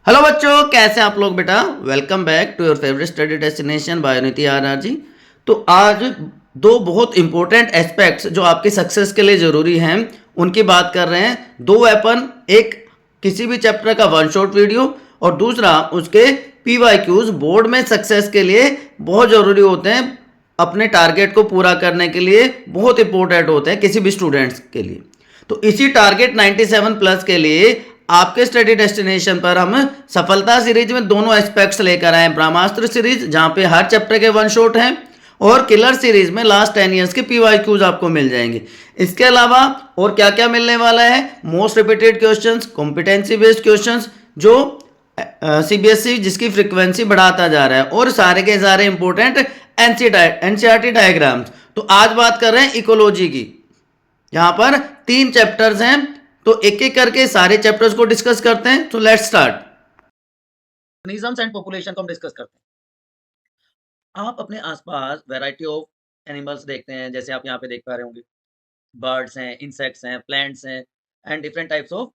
Hello बच्चों, कैसे आप लोग बेटा। Welcome back to your favourite study destination बायोनिति आरआरजी। तो आज दो बहुत इंपॉर्टेंट एस्पेक्ट्स जो आपकी सक्सेस के लिए ज़रूरी हैं उनकी बात कर रहे हैं। दो वेपन, एक किसी भी चैप्टर का वन शॉट वीडियो और दूसरा उसके पीवाईक्यूज बोर्ड में सक्सेस के लिए बहुत ज़रूरी होते हैं। अपने टारगेट को पूरा करने के लिए बहुत इंपॉर्टेंट होते हैं किसी भी स्टूडेंट्स के लिए। तो इसी टारगेट 97 प्लस के लिए आपके स्टडी डेस्टिनेशन पर हम सफलता सीरीज में दोनों एस्पेक्ट्स लेकर आए। ब्रह्मास्त्र सीरीज जहां पे हर चैप्टर के वन शॉट हैं और किलर सीरीज में लास्ट 10 ईयर्स के पीवाईक्यूज आपको मिल जाएंगे। इसके अलावा और क्या क्या मिलने वाला है, most repeated questions, competency based questions जो सीबीएसई जिसकी फ्रीक्वेंसी बढ़ाता जा रहा है और सारे के सारे इंपॉर्टेंट एनसीईआरटी डायग्राम्स। तो आज बात कर रहे हैं इकोलॉजी की, यहाँ पर 3 चैप्टर्स हैं। तो एक एक करके सारे चैप्टर्स को डिस्कस करते हैं। तो let's start. Organisms and population को हम डिस्कस करते हैं। आप अपने आसपास वैरायटी ऑफ एनिमल्स देखते हैं, जैसे आप यहाँ पे देख पा रहे होंगे। बर्ड्स हैं, इंसेक्ट्स हैं, प्लांट्स हैं and different types of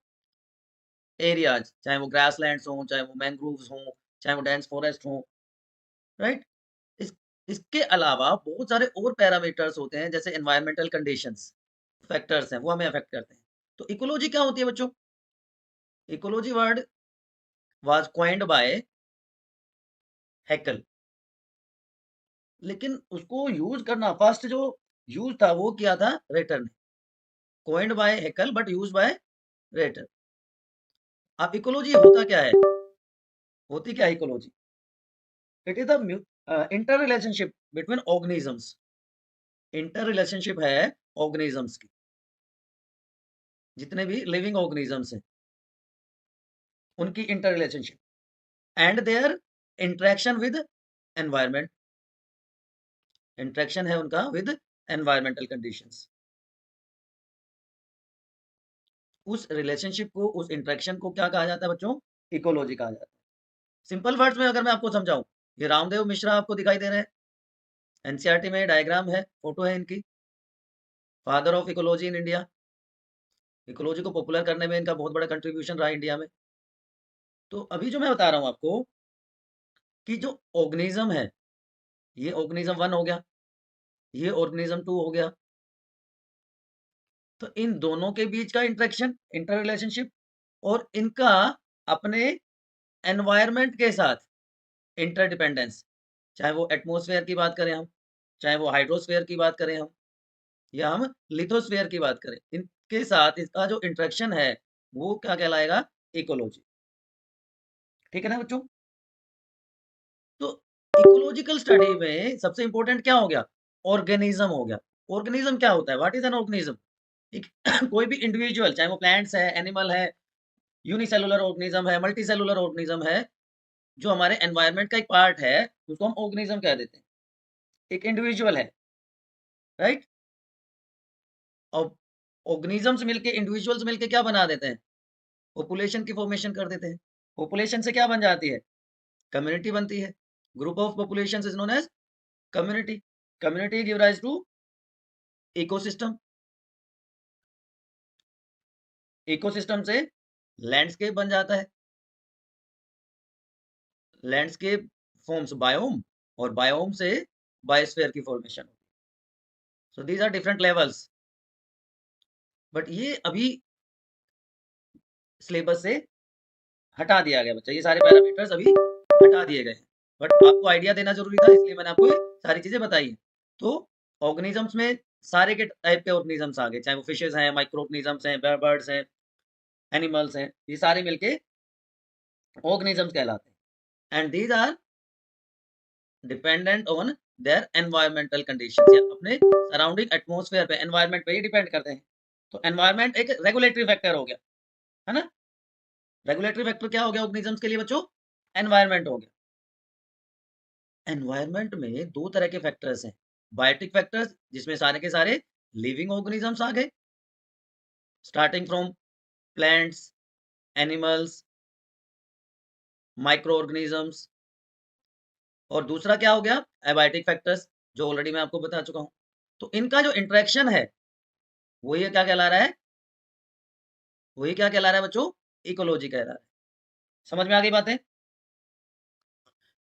areas, चाहे वो ग्रासलैंड्स हों, चाहे वो मैंग्रोव्स हों, चाहे वो डेंस फॉरेस्ट हों, राइट। इस इसके अलावा बहुत सारे और पैरामीटर्स होते हैं, जैसे एनवायरमेंटल कंडीशंस फैक्टर्स हैं, वो हमें अफेक्ट करते हैं। तो इकोलॉजी क्या होती है बच्चों? Ecology word was coined by Haeckel, लेकिन उसको यूज करना फर्स्ट जो यूज था वो किया था रेटर ने। Coined by Haeckel but use by Reiter. अब इकोलॉजी होता क्या है? होती क्या है ecology? It is the inter relationship between organisms. Inter relationship है ऑर्गेनिजम्स की, जितने भी लिविंग ऑर्गेनिजम्स हैं उनकी inter relationship and their interaction with environment. Interaction है उनका विद एनवायरमेंटल कंडीशंस। उस रिलेशनशिप को, उस इंटरेक्शन को क्या कहा जाता है बच्चों? इकोलॉजी कहा जाता है। सिंपल वर्ड्स में अगर मैं आपको समझाऊं, ये रामदेव मिश्रा आपको दिखाई दे रहे हैं, एनसीईआरटी में डायग्राम है, फोटो है इनकी। Father of ecology in India. Ecology को पॉपुलर करने में इनका बहुत बड़ा कंट्रीब्यूशन रहा इंडिया में। तो अभी जो मैं बता रहा हूं आपको कि जो ऑर्गेनिज्म है, ये ऑर्गेनिज्म 1 हो गया, ये ऑर्गेनिज्म 2 हो गया। तो इन दोनों के बीच का इंटरेक्शन, इंटर रिलेशनशिप, और इनका अपने एनवायरनमेंट के साथ इंटरडिपेंडेंस, चाहे वो एटमॉस्फेयर की बात करें हम, चाहे वो हाइड्रोस्फेयर की बात करें हम, या हम लिथोस्फेयर की बात करें, इनके साथ इसका जो इंटरेक्शन है वो क्या कहलाएगा? इकोलॉजी। ठीक है ना बच्चों? तो इकोलॉजिकल स्टडी में सबसे इंपॉर्टेंट क्या हो गया? ऑर्गेनिज्म हो गया। ऑर्गेनिज्म क्या होता है? What is an organism? एक कोई भी इंडिविजुअल, चाहे वो प्लांट्स है, एनिमल है, यूनिसेलुलर ऑर्गेनिज्म है, मल्टीसेलुलर ऑर्गेनिज्म है, जो हमारे एनवायरनमेंट का एक पार्ट है, उसको हम ऑर्गेनिज्म कह देते हैं। एक इंडिविजुअल है, राइट। और ऑर्गेनिजम्स मिलके, इंडिविजुअल्स मिलके क्या बना देते हैं? पॉपुलेशन की फॉर्मेशन कर देते हैं। पॉपुलेशन से क्या बन जाती है? कम्युनिटी बनती है। Group of population is known as community. Community give rise to ecosystem. Ecosystem से लैंडस्केप बन जाता है। लैंडस्केप फॉर्म्स बायोम, और बायोम से बायोस्फीयर की फॉर्मेशन होती है। So these are different levels, but ये अभी सिलेबस से हटा दिया गया बच्चा। ये सारे पैरामीटर्स अभी हटा दिए गए हैं, बट आपको आइडिया देना जरूरी था, इसलिए मैंने आपको ये सारी चीजें बताई हैं। तो ऑर्गेनिजम्स में सारे के टाइप के ऑर्गेनिजम्स आ गए, चाहे वो फिशेस हैं, माइक्रो ऑर्गेनिजम्स हैं, बर्ड्स हैं, एनिमल्स हैं, ये सारे मिलके ऑर्गेनिजम्स कहलाते हैं। And these are dependent on their environmental conditions, या अपने सराउंडिंग एटमॉस्फेयर पे, एनवायरमेंट पे ही डिपेंड करते हैं। तो एनवायरमेंट एक रेगुलेटरी फैक्टर हो गया, है ना। रेगुलेटरी फैक्टर क्या हो गया ऑर्गेनिजम्स के लिए बच्चों? एनवायरमेंट हो गया। एनवायरनमेंट में दो तरह के फैक्टर्स हैं। बायोटिक फैक्टर्स, जिसमें सारे के सारे लिविंग ऑर्गेनिजम्स आ गए, starting from plants, animals, micro organisms. और दूसरा क्या हो गया? एबायोटिक फैक्टर्स, जो ऑलरेडी मैं आपको बता चुका हूं। तो इनका जो इंटरेक्शन है वो ये क्या कहला रहा है? वही क्या कहला रहा है बच्चों? इकोलॉजी कह रहा है। समझ में आ गई बातें?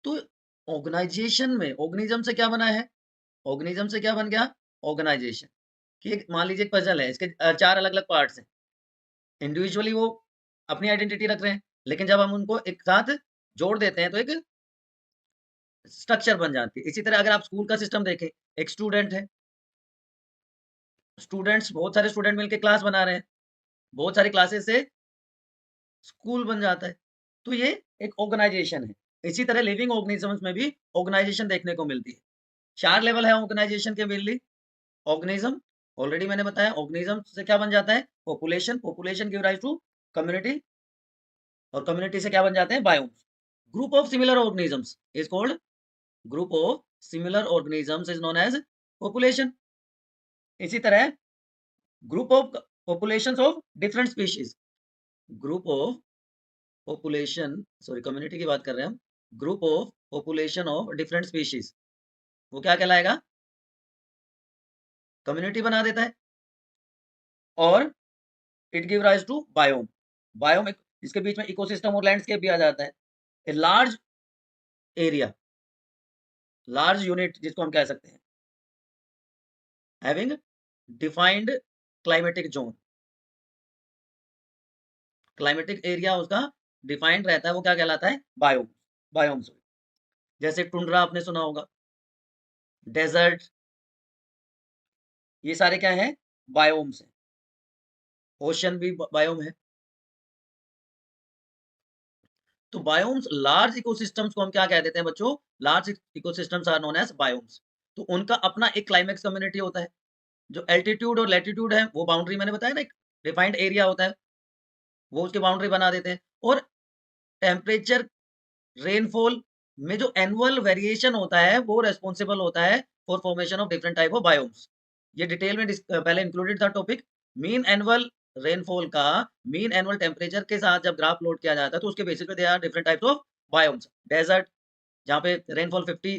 तो ऑर्गेनाइजेशन में ऑर्गेनिज्म से क्या बना है? ऑर्गेनिज्म से क्या बन गया? ऑर्गेनाइजेशन। कि मान लीजिए एक पजल है, इसके चार अलग अलग पार्ट्स हैं। इंडिविजुअली वो अपनी आइडेंटिटी रख रहे हैं, लेकिन जब हम उनको एक साथ जोड़ देते हैं तो एक स्ट्रक्चर बन जाती है। इसी तरह अगर आप स्कूल का सिस्टम देखें, एक स्टूडेंट है, स्टूडेंट्स बहुत सारे स्टूडेंट मिलकर क्लास बना रहे हैं, बहुत सारी क्लासेस से स्कूल बन जाता है। तो ये एक ऑर्गेनाइजेशन है। इसी तरह लिविंग ऑर्गेनिजम्स में भी ऑर्गेनाइजेशन देखने को मिलती है। 4 लेवल है ऑर्गेनाइजेशन के मेनली। ऑर्गेनिज्म, ऑलरेडी मैंने बताया ऑर्गेनिज्म से क्या बन जाता है? Population, population give rise to community, और कम्युनिटी से क्या बन जाते हैं? Biomes. Group of similar organisms is called, group of similar organisms is known as population. इसी तरह group of populations of different species, group of population, sorry community की बात कर रहे हैं हम, group of population of different species, वो क्या कहलाएगा? कम्युनिटी बना देता है। और it give rise to biome. Biome एक, इसके बीच में इकोसिस्टम और लैंडस्केप भी आ जाता है। A large area, large unit जिसको हम कह सकते हैं, having defined climatic zone, climatic area उसका डिफाइंड रहता है, वो क्या कहलाता है? Biome, biomes. जैसे टुंड्रा आपने सुना होगा, डेजर्ट, ये सारे क्या है? बायोम्स हैं। ओशन भी बायोम है। तो बायोम्स, लार्ज इकोसिस्टम्स को हम क्या कह देते हैं बच्चों? Large ecosystems are known as biomes. तो उनका अपना एक क्लाइमेक्स कम्युनिटी होता है। जो एल्टीट्यूड और लैटिट्यूड है, वो बाउंड्री मैंने बताया ना, एक डिफाइंड एरिया होता है, वो उसकी बाउंड्री बना देते हैं। और टेम्परेचर, रेनफॉल में जो एनुअल वेरिएशन होता है, वो रेस्पॉन्सिबल होता है for formation of different type of biomes. ये डिटेल में पहले इंक्लूडेड था टॉपिक। मीन एनुअल रेनफॉल का, मीन एनुअल टेम्परेचर के साथ जब ग्राफ प्लॉट किया जाता है, तो उसके बेसिस पे they are different types of biomes. Desert, जहाँ पे रेनफॉल 50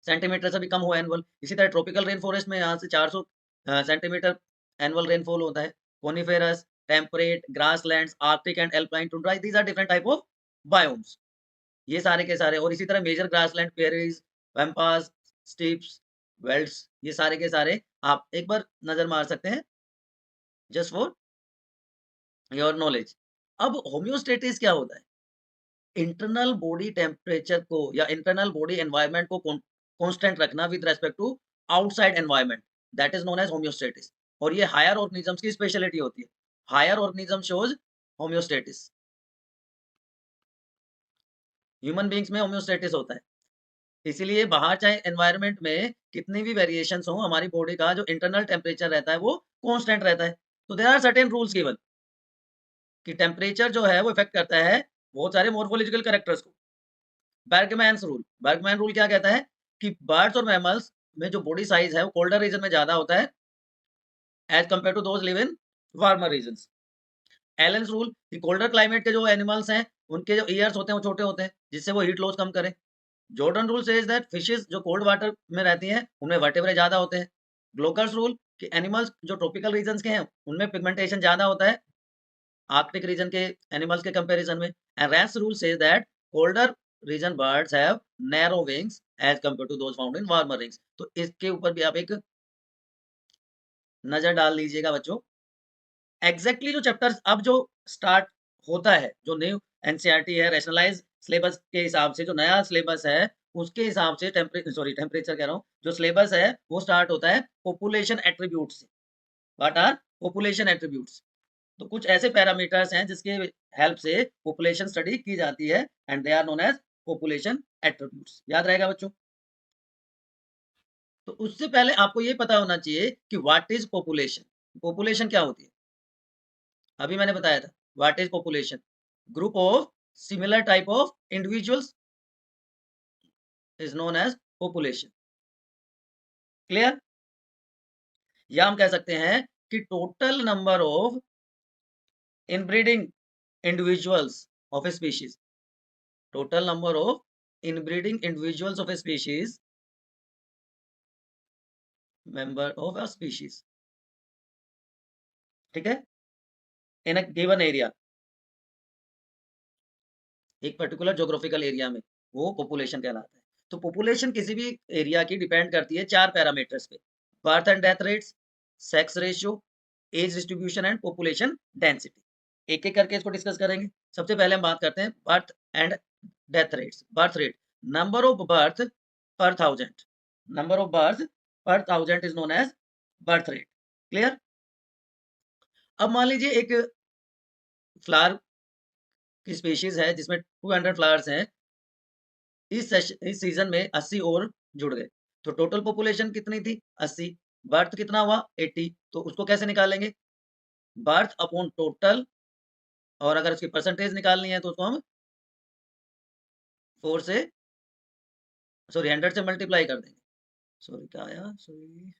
सेंटीमीटर से भी कम हो एनुअल। इसी तरह ट्रॉपिकल रेन फॉरेस्ट में यहाँ से 400 सेंटीमीटर एनुअल रेनफॉल होता है। Coniferous, temperate, grasslands, arctic and alpine tundra, these are different type of biomes. ये सारे के सारे। और इसी तरह major grassland, prairies, pampas, steppes, velds, ये सारे के सारे आप एक बार नजर मार सकते हैं, जस्ट फॉर योर नॉलेज। अब होम्योस्टेटिस क्या होता है? इंटरनल बॉडी टेम्परेचर को या इंटरनल बॉडी एनवायरनमेंट को कांस्टेंट रखना with respect to outside environment, that is known as homeostasis. और ये हायर ऑर्गेनिजम्स की स्पेशलिटी होती है। Higher organism shows homeostasis. Human beings में होम्योस्टेटिस होता है। इसीलिए बाहर चाहे एनवायरनमेंट में कितनी भी वेरिएशंस हो, हमारी बॉडी का जो इंटरनल टेम्परेचर रहता है वो कांस्टेंट रहता है। तो there are certain rules given कि टेम्परेचर जो है वो इफेक्ट करता है बहुत सारे मॉर्फोलॉजिकल कैरेक्टर्स को। बर्गमैन्स रूल, बर्गमैन रूल क्या कहता है? कि बर्ड्स और मैमल्स में जो बॉडी साइज है वो कोल्डर रीजन में ज्यादा होता है as compare to those live in warmer regions. Allen's rule, कि कोल्डर क्लाइमेट के जो एनिमल्स हैं उनके जो ईयर्स होते हैं वो छोटे होते हैं, जिससे वो हीट लॉस कम करें। Jordan rule says that fishes जो कोल्ड वाटर में रहती हैं उनमें वर्टेब्रे ज्यादा होते हैं। ग्लोकर्स रूल, कि एनिमल्स जो ट्रॉपिकल रीजन्स के हैं उनमें पिगमेंटेशन ज्यादा होता है आर्कटिक रीजन के एनिमल्स के कंपैरिजन में। And Rensch's rule says that colder region birds have narrow wings as compare to those found in warmer regions. तो इसके ऊपर भी आप एक नजर डाल लीजिएगा बच्चों। एग्जैक्टली जो चैप्टर्स अब जो स्टार्ट होता है, जो न्यू एनसीईआरटी है, रैशनलाइज सिलेबस के हिसाब से जो नया सिलेबस है, उसके हिसाब से टेम्परेचर कह रहा हूँ, जो सिलेबस है वो स्टार्ट होता है पॉपुलेशन एट्रीब्यूट से। What are population attributes? तो कुछ ऐसे पैरामीटर्स हैं जिसके हेल्प से पॉपुलेशन स्टडी की जाती है, and they are known as population attributes. याद रहेगा बच्चों? तो उससे पहले आपको ये पता होना चाहिए कि व्हाट इज पॉपुलेशन। पॉपुलेशन क्या होती है? अभी मैंने बताया था, what is population? Group of similar type of individuals is known as population. Clear? या हम कह सकते हैं कि total number of inbreeding individuals of a species, total number of inbreeding individuals of a species, member of a species, ठीक है, in a given area। एक particular geographical area में, वो पॉपुलेशन कहलाता है। तो पॉपुलेशन किसी भी एरिया की डिपेंड करती है 4 पैरामीटर्स पे, birth and death rates, sex ratio, age distribution and population density. एक-एक करके इसको डिस्कस करेंगे। सबसे पहले हम बात करते हैं birth and death rates. Birth rate, number of birth per 1000, number of birth per 1000 is known as birth rate. Clear? अब मान लीजिए एक फ्लावर की स्पीशीज है जिसमें 200 फ्लावर्स हैं, इस सीजन में 80 और जुड़ गए, तो टोटल पॉपुलेशन कितनी थी? 80। बर्थ कितना हुआ? 80। तो उसको कैसे निकालेंगे? बर्थ अपॉन टोटल, और अगर उसकी परसेंटेज निकालनी है तो उसको हम 4 से, सॉरी 100 से मल्टीप्लाई कर देंगे। सॉरी क्या आया? सॉरी,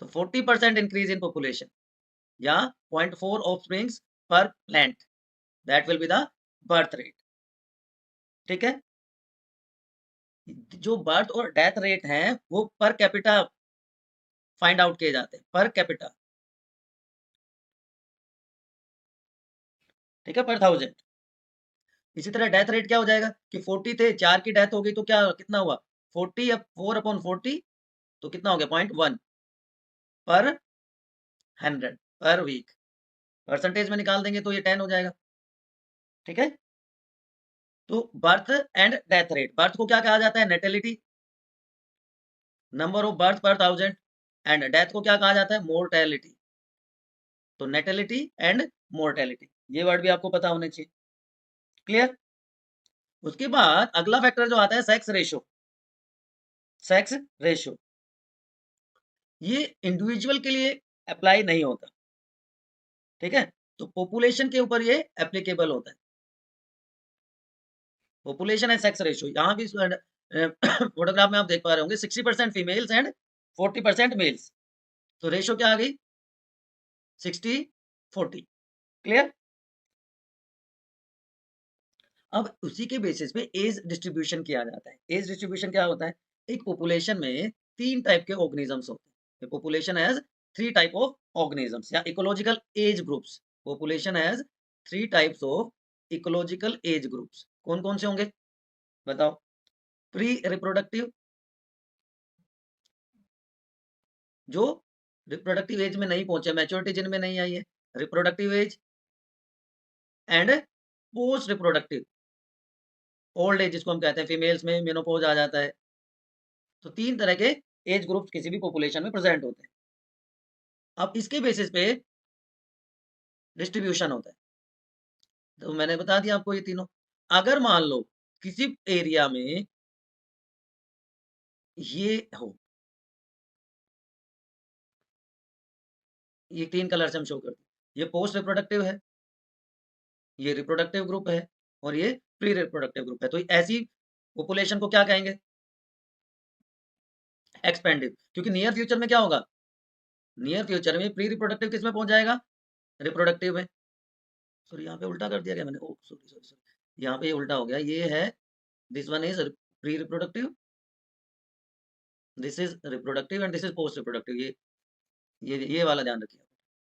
तो 40% इंक्रीज इन पॉपुलेशन या 0.4 ऑफस्प्रिंग्स पर plant, that will be the birth rate. ठीक है? जो बर्थ और डेथ रेट हैं वो पर कैपिटा फाइंड आउट किए जाते हैं, पर कैपिटा। ठीक है? पर 1000। इसी तरह डेथ रेट क्या हो जाएगा कि 40 थे, 4 की डेथ हो गई, तो क्या कितना हुआ? 40 अब 4 अपॉन 40, तो कितना हो गया? 0.1 पर 100 पर वीक। परसेंटेज में निकाल देंगे तो ये 10 हो जाएगा। ठीक है? तो birth and death rate, birth को क्या कहा जाता है? Natality, number of birth per 1000, and death को क्या कहा जाता है? मोर्टेलिटी। तो नेटेलिटी एंड मोर्टेलिटी, ये वर्ड भी आपको पता होने चाहिए। क्लियर? उसके बाद अगला फैक्टर जो आता है सेक्स रेशियो। सेक्स रेशियो ये इंडिविजुअल के लिए अप्लाई नहीं होता। ठीक है? तो पॉपुलेशन के ऊपर ये एप्लीकेबल होता है। पॉपुलेशन एंड सेक्स रेशियो, यहाँ भी फोटोग्राफ में आप देख पा रहे होंगे 60% फीमेल्स एंड 40% मेल्स। तो रेशियो क्या आ गई? 60-40। क्लियर? अब उसी के बेसिस पे एज डिस्ट्रीब्यूशन किया जाता है। एज डिस्ट्रीब्यूशन क्या होता है? एक पॉपुलेशन में 3 टाइप के ऑर्गेनिजम्स होते हैं। Population has 3 type of organisms या ecological age groups. Population has 3 types of ecological age groups. कौन-कौन से होंगे? बताओ। प्री रिप्रोडक्टिव, जो रिप्रोडक्टिव एज में नहीं पहुंचे, मैच्योरिटी जिनमें नहीं आई है, reproductive age, and post reproductive old age, जिसको हम कहते हैं फीमेल्स में मेनोपॉज आ जाता है। तो 3 तरह के एज ग्रुप्स किसी भी पॉपुलेशन में प्रेजेंट होते हैं। अब इसके बेसिस पे डिस्ट्रीब्यूशन होता है। तो मैंने बता दिया आपको ये तीनों। अगर मान लो किसी एरिया में ये हो, ये 3 कलर से हम शो करते हैं, ये पोस्ट रिप्रोडक्टिव है, ये रिप्रोडक्टिव ग्रुप है, और ये प्री रिप्रोडक्टिव ग्रुप है। तो ऐसी पॉपुलेशन को क्या कहेंगे? एक्सपेंडिव। क्योंकि नियर फ्यूचर में क्या होगा? नियर फ्यूचर में प्री रिप्रोडक्टिव किस में पहुंच जाएगा? रिप्रोडक्टिव में। सॉरी यहाँ पे उल्टा कर दिया गया मैंने, ओ सॉरी सॉरी सॉरी, यहाँ पे ये उल्टा हो गया। ये है, this one is pre reproductive, this is reproductive, and this is post reproductive. ये वाला ध्यान रखिए,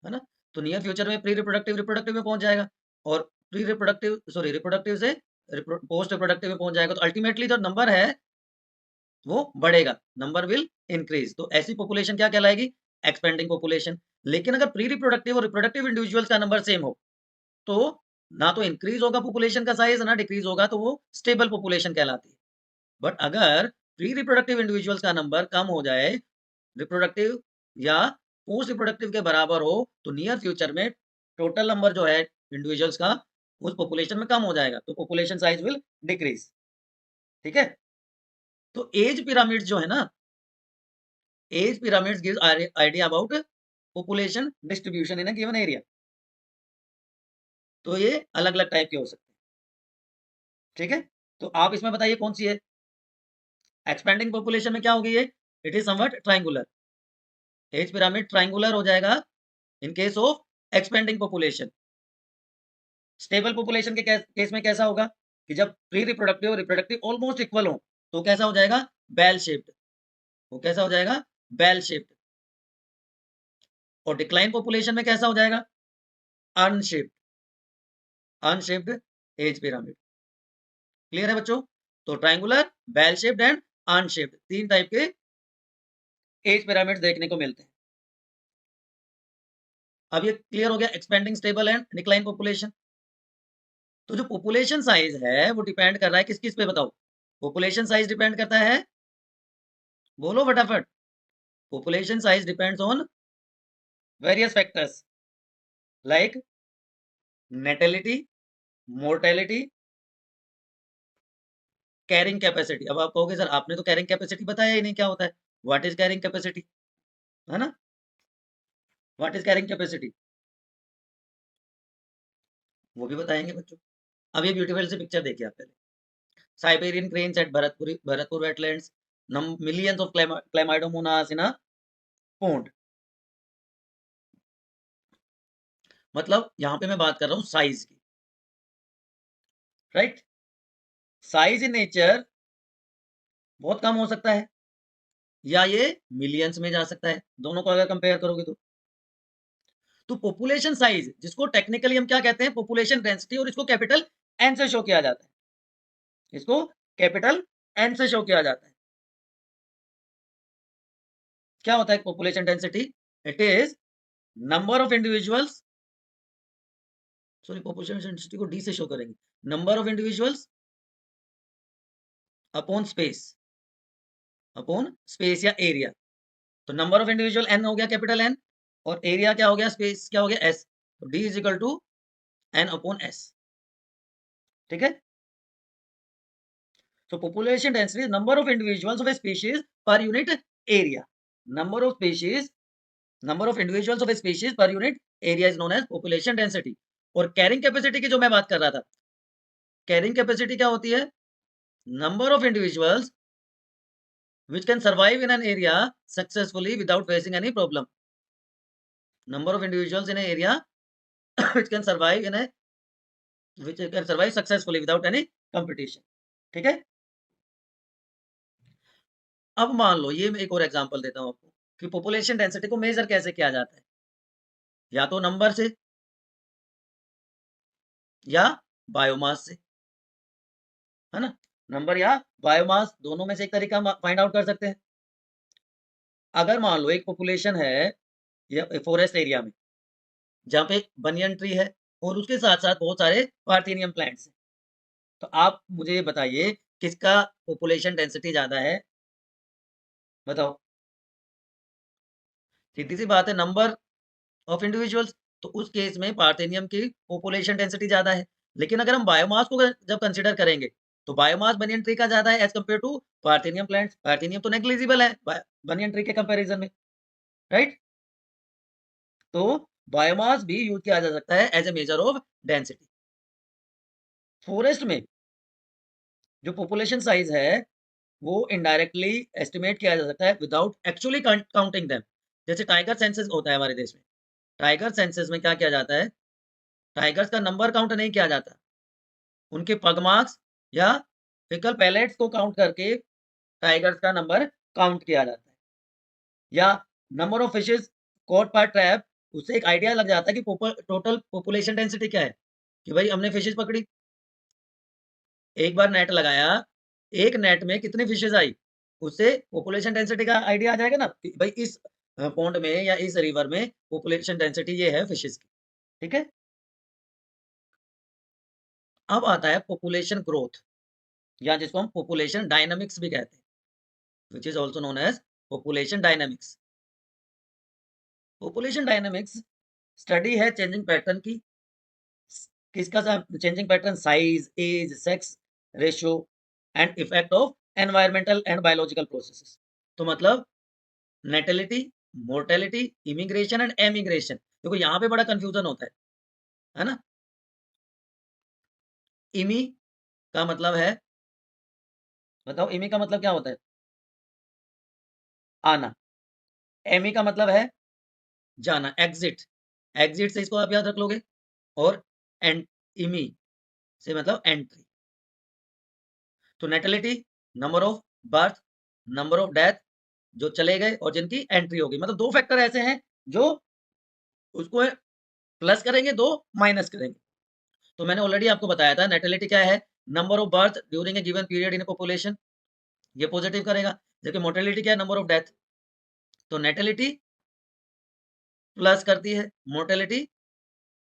है ना? तो नियर फ्यूचर में प्री रिप्रोडक्टिव रिप्रोडक्टिव में पहुंच जाएगा, और प्री रिप्रोडक्टिव सॉरी रिप्रोडक्टिव से पोस्ट रिप्रोडक्टिव में पहुंच जाएगा। तो अल्टीमेटली जो नंबर है वो बढ़ेगा, नंबर विल इंक्रीज। तो ऐसी पॉपुलेशन क्या कहलाएगी? Expanding population. लेकिन अगर प्री रिप्रोडक्टिव और रिप्रोडक्टिव इंडिविजुअल्स का नंबर सेम हो, तो ना तो इंक्रीज होगा पॉपुलेशन का साइज, ना डिक्रीज होगा, तो वो स्टेबल पॉपुलेशन कहलाती है। बट अगर प्री रिप्रोडक्टिव इंडिविजुअल्स का नंबर कम हो जाए, रिप्रोडक्टिव या पोस्ट रिप्रोडक्टिव के बराबर हो, तो नियर फ्यूचर में टोटल नंबर जो है इंडिविजुअल्स का उस पॉपुलेशन में कम हो जाएगा, तो पॉपुलेशन साइज विल डिक्रीज। ठीक है? तो एज पिरामिड जो है ना, age pyramids gives idea about population distribution in a given area. तो ये अलग अलग टाइप के हो सकते हैं। ठीक है? तो आप इसमें बताइए कौन सी है? एक्सपेंडिंग पॉपुलेशन में क्या होगी ये? It is somewhat triangular. Age pyramid triangular हो जाएगा in case of expanding population. Stable population के केस में कैसा होगा कि जब प्री रिप्रोडक्टिव और रिप्रोडक्टिव ऑलमोस्ट इक्वल हो, तो कैसा हो जाएगा? Bell shaped. वो कैसा हो जाएगा? Bell shaped. और डिक्लाइन पॉपुलेशन में कैसा हो जाएगा? Urn shaped. Urn shaped age pyramid. Clear है बच्चों? तो triangular, bell shaped and urn shaped, तीन टाइप के एज पिरामिड देखने को मिलते हैं। अब ये क्लियर हो गया expanding stable and decline population. तो जो पॉपुलेशन साइज है वो डिपेंड कर रहा है किस किस पे, बताओ? पॉपुलेशन साइज डिपेंड करता है, बोलो फटाफट। Population size depends on various factors like natality, mortality, carrying capacity. अब आप कहोगे सर आपने तो कैरिंग कैपेसिटी बताया ही नहीं, क्या होता है? व्हाट इज कैरिंग कैपेसिटी, है ना? व्हाट इज कैरिंग कैपेसिटी, वो भी बताएंगे बच्चों। अब ये ब्यूटीफुल सी पिक्चर देखिए आप पहले। Siberian cranes at Bharatpur wetlands, millions of chlamydomonas in a pond। मतलब यहाँ पे मैं बात कर रहा हूँ साइज की, राइट? साइज इन नेचर बहुत कम हो सकता है या ये मिलियंस में जा सकता है, दोनों को अगर कंपेयर करोगे तो पॉपुलेशन साइज, जिसको टेक्निकली हम क्या कहते हैं, पॉपुलेशन डेंसिटी, और इसको कैपिटल एन से शो किया जाता है, इसको कैपिटल एन से शो किया जाता है। क्या होता है population density? It is number of individuals, sorry population density को डी से शो करेंगे, number of individuals upon space या एरिया। तो नंबर ऑफ इंडिविजुअल एन हो गया कैपिटल एन, और एरिया क्या हो गया, स्पेस क्या हो गया, एस। तो D is equal to N upon S, ठीक है? So population density is number of individuals of a species per unit area. Number of individuals of a species per unit area is known as population density. और carrying capacity की जो मैं बात कर रहा था, कैरिंग कैपेसिटी क्या होती है? Number of individuals which can survive in an area successfully without facing any problem. Number of individuals in an area which can survive successfully without any competition. ठीक है? अब मान लो, ये मैं एक और एग्जांपल देता हूं आपको कि पॉपुलेशन डेंसिटी को मेजर कैसे किया जाता है, या तो नंबर से या बायोमास से, है ना? नंबर या बायोमास, दोनों में से एक तरीका फाइंड आउट कर सकते हैं। अगर मान लो एक पॉपुलेशन है या फॉरेस्ट एरिया में जहाँ पे बनियन ट्री है और उसके साथ साथ बहुत सारे पार्थेनियम प्लांट्स हैं, तो आप मुझे ये बताइए किसका पॉपुलेशन डेंसिटी ज्यादा है, बताओ? सीधी सी बात है, नंबर ऑफ इंडिविजुअल्स। तो उस केस में पार्थेनियम की पॉपुलेशन डेंसिटी ज्यादा है। लेकिन अगर हम बायोमास को जब कंसिडर करेंगे तो बायोमास बनियन ट्री का ज्यादा है as compare to parthenium plants. Parthenium तो नेग्लिजिबल है बनियन ट्री के कंपैरिजन में, राइट? तो बायोमास भी यूज किया जा सकता है as a measure of density. Forest में जो पॉपुलेशन साइज है वो इनडायरेक्टली एस्टिमेट किया जा सकता है विदाउट एक्चुअली काउंटिंग देम। जैसे टाइगर सेंसस होता है हमारे देश में, टाइगर सेंसस में क्या किया जाता है, टाइगर्स का नंबर काउंट नहीं किया जाता, उनके पग मार्क्स या फिकल पैलेट्स को काउंट करके टाइगर्स का नंबर काउंट किया जाता है। या नंबर ऑफ फिशेस कॉट पर ट्रैप, उससे एक आइडिया लग जाता है कि टोटल पॉपुलेशन डेंसिटी क्या है, कि भाई हमने फिशेस पकड़ी, एक बार नेट लगाया, एक नेट में कितनी फिशेस आई, उससे पॉपुलेशन डेंसिटी का आइडिया आ जाएगा ना कि भाई इस पॉन्ड में या इस रिवर में पॉपुलेशन डेंसिटी ये है फिशेस की, ठीक है? अब आता है पॉपुलेशन ग्रोथ, या जिसको हम पॉपुलेशन डायनामिक्स भी कहते हैं, which is also known as population dynamics। Population dynamics study है चेंजिंग पैटर्न की, किसका changing pattern, size, age, sex ratio and effect of environmental and biological processes. तो मतलब natality, mortality, immigration and emigration. देखो यहाँ पे बड़ा कंफ्यूजन होता है ना? इमी का मतलब है, बताओ इमी का मतलब क्या होता है? आना। एमी का मतलब है जाना, एग्जिट। एग्जिट से इसको आप याद रख लोगे, और एंड इमी से मतलब एंट्री। तो natality, number of birth, number of death, जो चले गए और जिनकी एंट्री होगी। मतलब दो फैक्टर ऐसे हैं जो उसको प्लस करेंगे, दो माइनस करेंगे। तो मैंने ऑलरेडी आपको बताया था नेटेलिटी क्या है, number of birth during a given period in A population, ये पॉजिटिव करेगा। जबकि मोर्टेलिटी क्या है, नंबर ऑफ डेथ। तो नेटेलिटी प्लस करती है, मोर्टेलिटी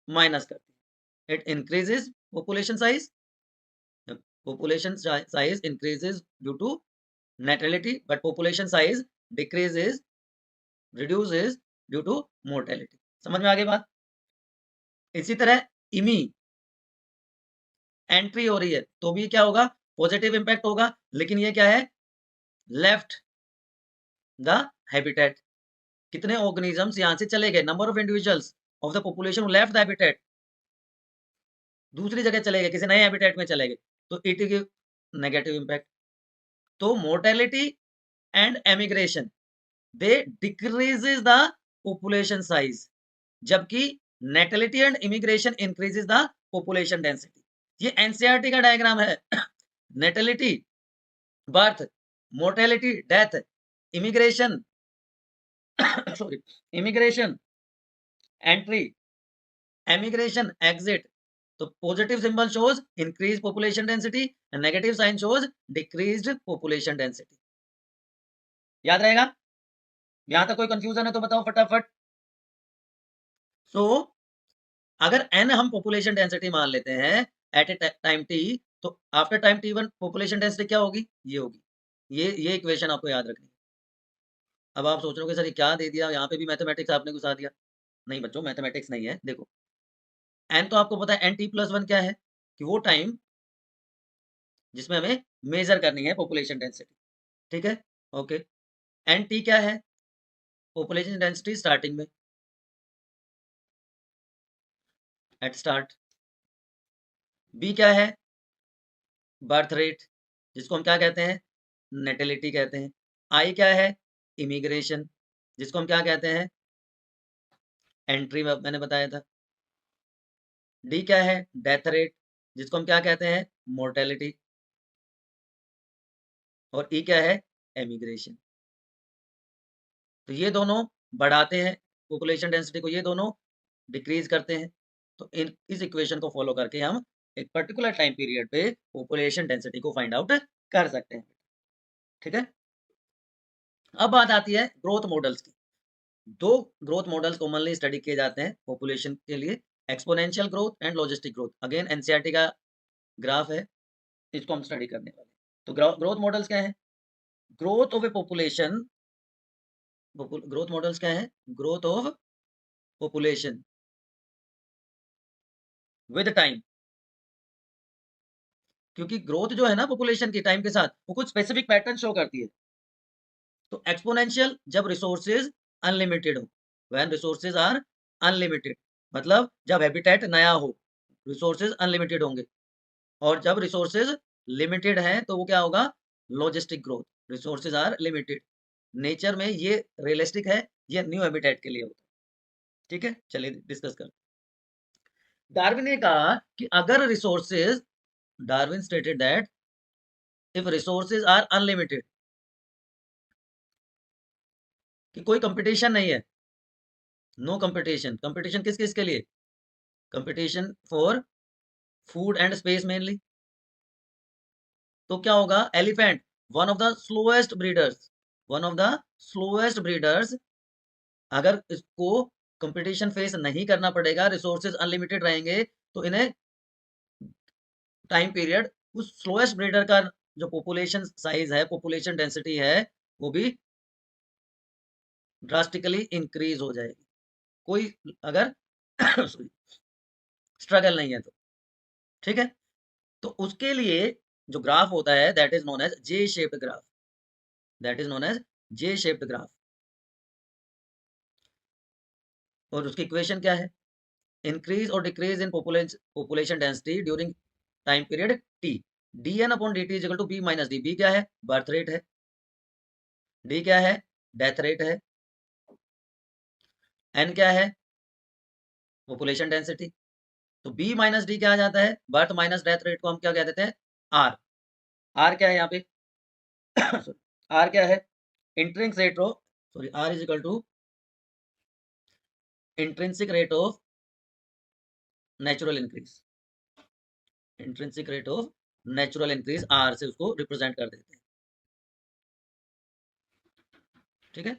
माइनस करती है। It increases population size, population size increases due to natality, but population size decreases, reduces due to mortality। समझ में आ गई बात। इसी तरह इमी एंट्री हो रही है तो भी क्या होगा, पॉजिटिव इंपैक्ट होगा, लेकिन ये क्या है, लेफ्ट द हैबिटेट। कितने ऑर्गेनिजम्स यहां से चले गए, number of individuals of the population left the habitat, दूसरी जगह चले गए, किसी नए हैबिटेट में चले गए, तो इट गिव नेगेटिव इंपैक्ट। तो mortality and emigration they decreases the population size, जबकि natality and immigration increases the population density. ये एनसीईआरटी का डायग्राम है। Natality birth, mortality death, immigration sorry, immigration entry, emigration exit. तो positive symbol shows increase population density and negative sign shows decreased population density. याद रहेगा? यहां तक कोई confusion है तो बताओ फटाफट। सो अगर n हम पॉपुलेशन डेंसिटी मान लेते हैं एट ए टाइम t, तो after time t1 population density क्या होगी, ये होगी। ये इक्वेशन आपको याद रखनी है। अब आप सोच रहे हो कि सर ये क्या दे दिया, यहाँ पे भी मैथमेटिक्स आपने घुसा दिया। नहीं बच्चों, मैथमेटिक्स नहीं है। देखो n तो आपको पता है, n+1 क्या है, कि वो टाइम जिसमें हमें मेजर करनी है पॉपुलेशन डेंसिटी। ठीक है, ओके। nt क्या है, पॉपुलेशन डेंसिटी स्टार्टिंग में, एट स्टार्ट। b क्या है, बर्थ रेट, जिसको हम क्या कहते हैं, नेटेलिटी कहते हैं। आई क्या है, इमिग्रेशन, जिसको हम क्या कहते हैं, एंट्री, मैंने बताया था। डी क्या है, डेथ रेट, जिसको हम क्या कहते हैं, मोर्टेलिटी। और ई क्या है, एमिग्रेशन। तो ये दोनों बढ़ाते हैं पॉपुलेशन डेंसिटी को, ये दोनों डिक्रीज करते हैं। तो इस इक्वेशन को फॉलो करके हम एक पर्टिकुलर टाइम पीरियड पे पॉपुलेशन डेंसिटी को फाइंड आउट कर सकते हैं। ठीक है, अब बात आती है ग्रोथ मॉडल्स की। दो ग्रोथ मॉडल्स कॉमनली स्टडी किए जाते हैं पॉपुलेशन के लिए, exponential growth and logistic growth. Again NCERT का ग्राफ है, इसको हम स्टडी करने वाले। तो ग्रोथ मॉडल्स क्या है, growth of A population, growth models क्या है, growth of population with time. क्योंकि ग्रोथ जो है ना पॉपुलेशन की टाइम के साथ, वो कुछ स्पेसिफिक पैटर्न शो करती है। तो एक्सपोनेंशियल जब रिसोर्सेज अनलिमिटेड हो, व्हेन रिसोर्सेज आर अनलिमिटेड, मतलब जब हैबिटेट नया हो, रिसोर्सेज अनलिमिटेड होंगे। और जब रिसोर्सेज लिमिटेड है तो वो क्या होगा, logistic growth, resources are limited. Nature में ये रियलिस्टिक है, ये न्यू हैबिटेट के लिए होता है। ठीक है, चलिए डिस्कस करते हैं। डार्विन ने कहा कि अगर resources, Darwin stated that if resources are unlimited, कि कोई कंपटीशन नहीं है, नो कंपटीशन। कंपटीशन किस किस के लिए, competition for food and space mainly. तो क्या होगा, elephant one of the slowest breeders, one of the slowest breeders, अगर इसको कंपटीशन फेस नहीं करना पड़ेगा, रिसोर्सेज अनलिमिटेड रहेंगे, तो इन्हें टाइम पीरियड उस स्लोएस्ट ब्रीडर का जो पॉपुलेशन साइज है, पॉपुलेशन डेंसिटी है, वो भी ड्रास्टिकली इंक्रीज हो जाएगी, कोई अगर स्ट्रगल नहीं है तो। ठीक है, तो उसके लिए जो ग्राफ होता है that is known as J shaped graph, that is known as J shaped graph. और उसकी इक्वेशन क्या है, इंक्रीज और decrease in population density during time period T, dn upon dt is equal to b minus D. B क्या है, birth rate है, D क्या है, डेथ रेट है, n क्या है, पॉपुलेशन डेंसिटी। तो b माइनस डी क्या आ जाता है, बर्थ माइनस डेथ रेट को हम क्या कह देते हैं, r। r क्या है यहाँ पे r क्या है, intrinsic rate of, sorry, r is equal to intrinsic rate of natural increase. Intrinsic rate of natural increase R से उसको रिप्रेजेंट कर देते हैं। ठीक है,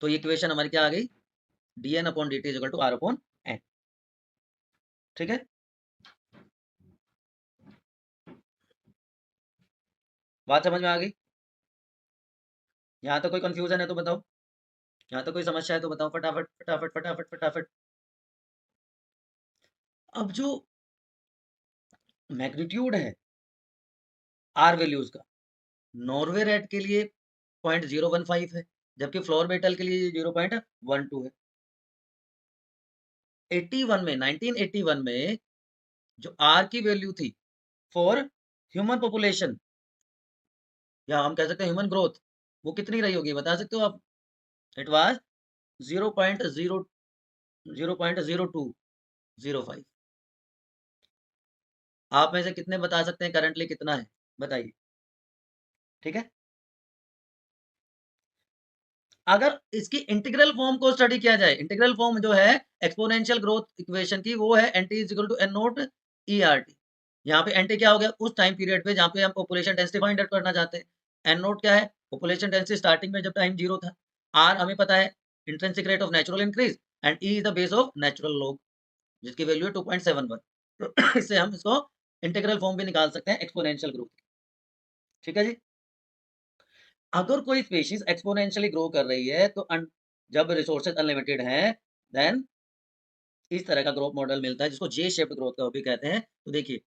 तो ये इक्वेशन हमारी क्या आ गई, dn upon dt is equal to r upon n। ठीक है, बात समझ में आ गई? यहाँ तो कोई कंफ्यूजन है तो बताओ, यहाँ तो कोई समस्या है तो बताओ, फटाफट फटाफट फटाफट फटाफट। अब जो मैग्नीट्यूड है आर वैल्यूज का, नॉर्वे रेड के लिए 0.015 है, जबकि फ्लोर मेटल के लिए 0.12 है। 81 में 1981 में जो आर की वैल्यू थी फॉर ह्यूमन पॉपुलेशन, या हम कह सकते हैं ह्यूमन ग्रोथ, वो कितनी रही होगी बता सकते हो आप? It was 0.0205। आप में से कितने बता सकते हैं करंटली कितना है, बताइए। ठीक है, अगर इसकी इंटीग्रल फॉर्म को स्टडी किया जाए, इंटीग्रल फॉर्म जो है एक्सपोनेंशियल ग्रोथ इक्वेशन की, वो है N T is equal to N naught E R T. यहाँ पे एन टी क्या हो गया, उस टाइम पीरियड पे जहाँ पे हम पॉपुलेशन डेंसिटी फाइंड आउट करना चाहते हैं। एन नोट क्या है, पॉपुलेशन डेंसिटी स्टार्टिंग में जब टाइम 0 था। आर हमें पता है intrinsic rate of natural increase, and E is the base of natural log जिसकी वैल्यू है 2.71। तो इससे हम इसको इंटीग्रल फॉर्म भी निकाल सकते हैं एक्सपोनेंशियल ग्रोथ। ठीक है जी, अगर कोई स्पीशीज एक्सपोनेंशियली ग्रो कर रही है तो जब रिसोर्सेज अनलिमिटेड हैं, देन इस तरह का ग्रोथ मॉडल मिलता है जिसको जे शेप्ड ग्रोथ का भी कहते हैं। तो देखिए,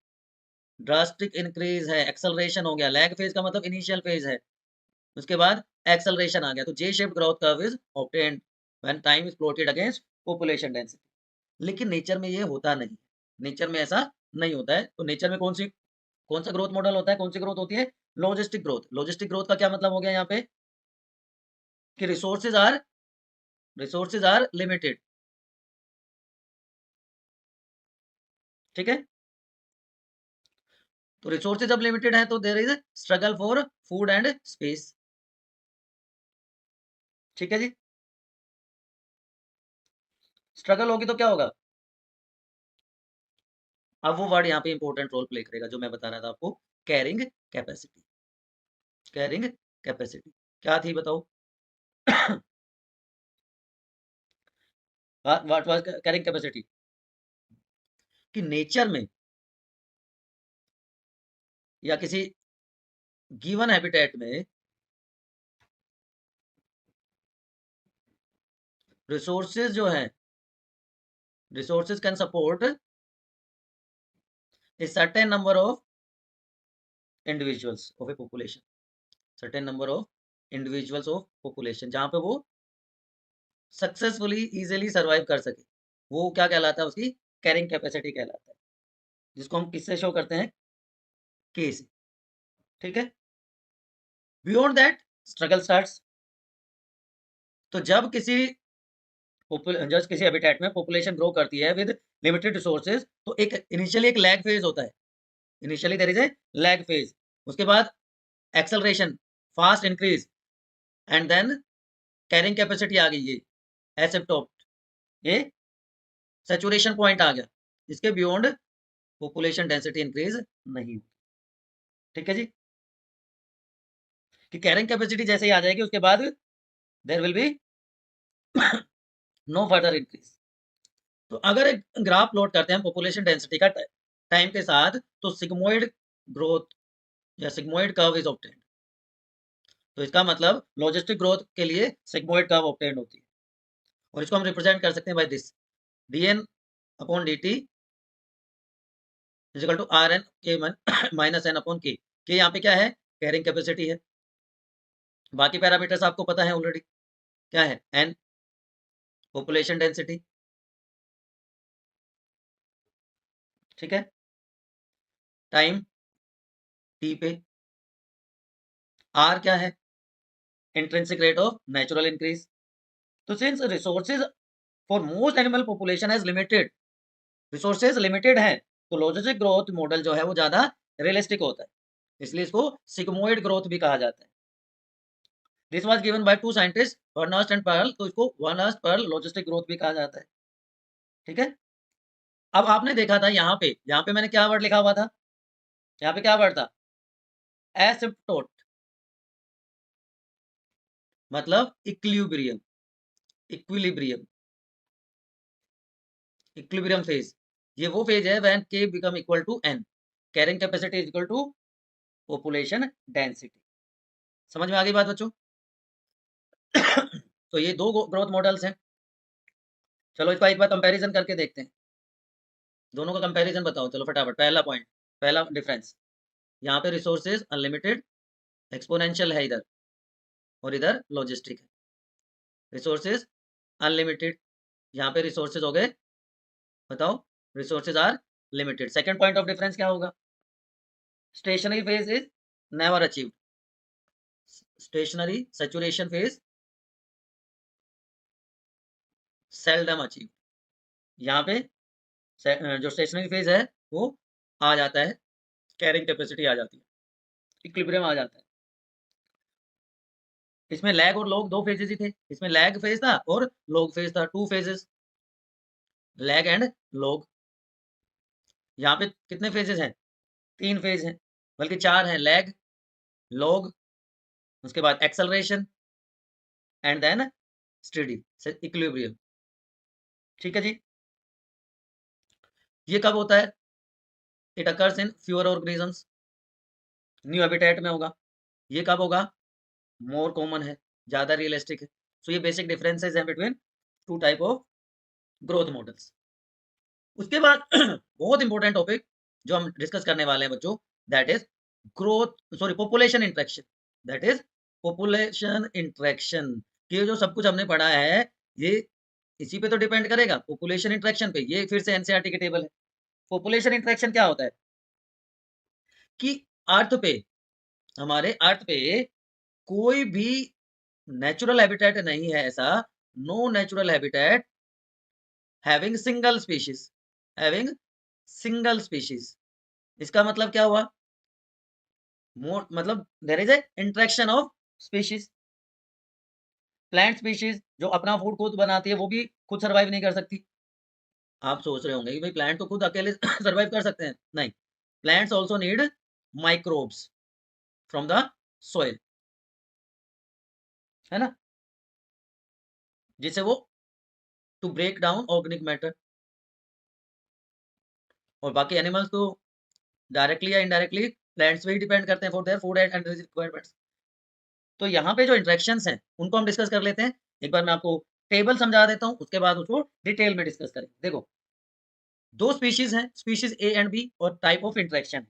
ड्रास्टिक इंक्रीज है, एक्सेलरेशन हो गया, लैग फेज का मतलब इनिशियल फेज है, उसके बाद एक्सेलरेशन आ गया, तो जे shaped growth curve is obtained when time is plotted against population density. लेकिन नेचर में ये होता नहीं, नेचर में ऐसा नहीं होता है। तो नेचर में कौन सा ग्रोथ मॉडल होता है, कौन सी ग्रोथ होती है, लॉजिस्टिक ग्रोथ। लॉजिस्टिक ग्रोथ का क्या मतलब हो गया यहाँ पे, कि रिसोर्सेज आर लिमिटेड। ठीक है, तो रिसोर्सेज जब लिमिटेड है तो there is struggle for food and space. ठीक है जी, स्ट्रगल होगी तो क्या होगा, अब वो वर्ड यहाँ पे इंपॉर्टेंट रोल प्ले करेगा जो मैं बता रहा था आपको, कैरिंग कैपेसिटी। कैरिंग कैपेसिटी क्या थी बताओ? व्हाट वाज कैरिंग कैपेसिटी, कि नेचर में या किसी गिवन हैबिटेट में रिसोर्सेज जो है, resources can support a certain number of individuals of a population, certain number of individuals of population, जहां पे वो सक्सेसफुली इजीली सर्वाइव कर सके, वो क्या कहलाता है, उसकी कैरिंग कैपेसिटी कहलाता है, जिसको हम किससे शो करते हैं, के से। ठीक है, बियॉन्ड दैट स्ट्रगल स्टार्ट्स। तो जब किसी हैबिटेट में पॉपुलेशन ग्रो करती है विद लिमिटेड रिसोर्सेज, तो एक इनिशियली एक लैग फेज होता है, initially there is a lag phase, उसके बाद acceleration, fast increase, and then carrying capacity आ गई, ये एसिप्टोट, ये सैचुरेशन पॉइंट आ गया, इसके बियॉन्ड पॉपुलेशन डेंसिटी इंक्रीज नहीं होती। ठीक है जी, कि कैरिंग कैपेसिटी जैसे ही आ जाएगी उसके बाद there will be no further increase. तो अगर एक ग्राफ प्लॉट करते हैं पॉपुलेशन डेंसिटी का टाइम के साथ, तो सिग्मोइड ग्रोथ या सिग्मोइड कर्व इज ऑब्टेन्ड। तो इसका मतलब लॉजिस्टिक ग्रोथ के लिए सिग्मोइड कर्व ऑब्टेन्ड होती है, और इसको हम रिप्रेजेंट कर सकते हैं by this, dn upon dt is equal to R N K minus N upon K. यहाँ पे क्या है, कैरिंग कैपेसिटी है, बाकी पैरामीटर्स आपको पता है ऑलरेडी, क्या है, एन पॉपुलेशन डेंसिटी। ठीक है, टाइम टी पे, आर क्या है, intrinsic rate of natural increase. तो since resources for most animal population has limited, resources limited है, तो लॉजिस्टिक ग्रोथ मॉडल जो है वो ज्यादा रियलिस्टिक होता है, इसलिए इसको सिग्मोइड ग्रोथ भी कहा जाता है। This was given by two scientist Verhulst and Pearl, तो इसको वर्नर्स्ट पर्ल लॉजिस्टिक ग्रोथ भी कहा जाता है। ठीक है, अब आपने देखा था यहाँ पे मैंने क्या वर्ड लिखा हुआ था, यहाँ पे क्या वर्ड था? एसिम्प्टोट, मतलब इक्विलिब्रियम, इक्विलिब्रियम, इक्विलिब्रियम फेज। ये वो फेज है when k become equal to n, carrying capacity is equal to population density. समझ में आ गई बात बच्चों? तो ये दो ग्रोथ मॉडल्स हैं। चलो इसका एक बार कंपैरिजन करके देखते हैं, दोनों का कंपैरिजन बताओ। चलो फटाफट, पहला पॉइंट, पहला डिफरेंस, यहाँ पे रिसोर्सेज अनलिमिटेड एक्सपोनेंशियल है इधर, और इधर लॉजिस्टिक है। रिसोर्सेज अनलिमिटेड, यहाँ पे रिसोर्सेज हो गए, बताओ, resources are limited. Second point of difference क्या होगा? Stationary phase is never achieved, stationary saturation phase seldom achieve. यहाँ पे जो स्टेशनरी फेज है वो आ जाता है, कैरिंग कैपेसिटी आ जाती है, इक्विलिब्रियम आ जाता है। इसमें लैग और लॉग दो फेजेस ही थे, इसमें लैग फेज था और लॉग फेज था, two phases, lag and log. यहाँ पे कितने फेजेस हैं? तीन फेज हैं, बल्कि चार हैं, लैग, लॉग, उसके बाद acceleration and then steady equilibrium. ठीक है जी। ये कब होता है? It occurs in fewer organisms, new habitat में होगा। ये कब होगा? मोर कॉमन है, ज्यादा रियलिस्टिक है। सो ये बेसिक डिफरेंसेस हैं between two type of growth models. उसके बाद बहुत इंपॉर्टेंट टॉपिक जो हम डिस्कस करने वाले हैं बच्चों, that is growth, sorry, population interaction. That is population interaction. ये जो सब कुछ हमने पढ़ा है, ये इसी पे तो डिपेंड करेगा, पॉपुलेशन इंटरेक्शन पे। ये फिर से एनसीईआरटी के टेबल है। पॉपुलेशन इंटरेक्शन क्या होता है कि अर्थ पे, हमारे अर्थ पे कोई भी नेचुरल हैबिटेट नहीं है ऐसा, no natural habitat having single species, having single species. इसका मतलब क्या हुआ? मोर मतलब there is a interaction of species. Plant species जो अपना फूड खुद बनाती है, वो भी खुद सर्वाइव नहीं कर सकती। आप सोच रहे होंगे कि भाई प्लांट तो खुद अकेले सर्वाइव कर सकते हैं, नहीं। Plants also need microbes from the soil, है ना, जिसे वो to break down organic matter. और बाकी एनिमल्स तो डायरेक्टली या इनडायरेक्टली प्लांट्स पे ही डिपेंड करते हैं for their food and requirements. तो यहाँ पे जो इंट्रैक्शंस हैं उनको हम डिस्कस कर लेते हैं। एक बार मैं आपको टेबल समझा देता हूँ, उसके बाद उसको डिटेल में डिस्कस करेंगे। देखो, दो स्पीशीज हैं, स्पीशीज ए एंड बी, और टाइप ऑफ इंट्रैक्शन,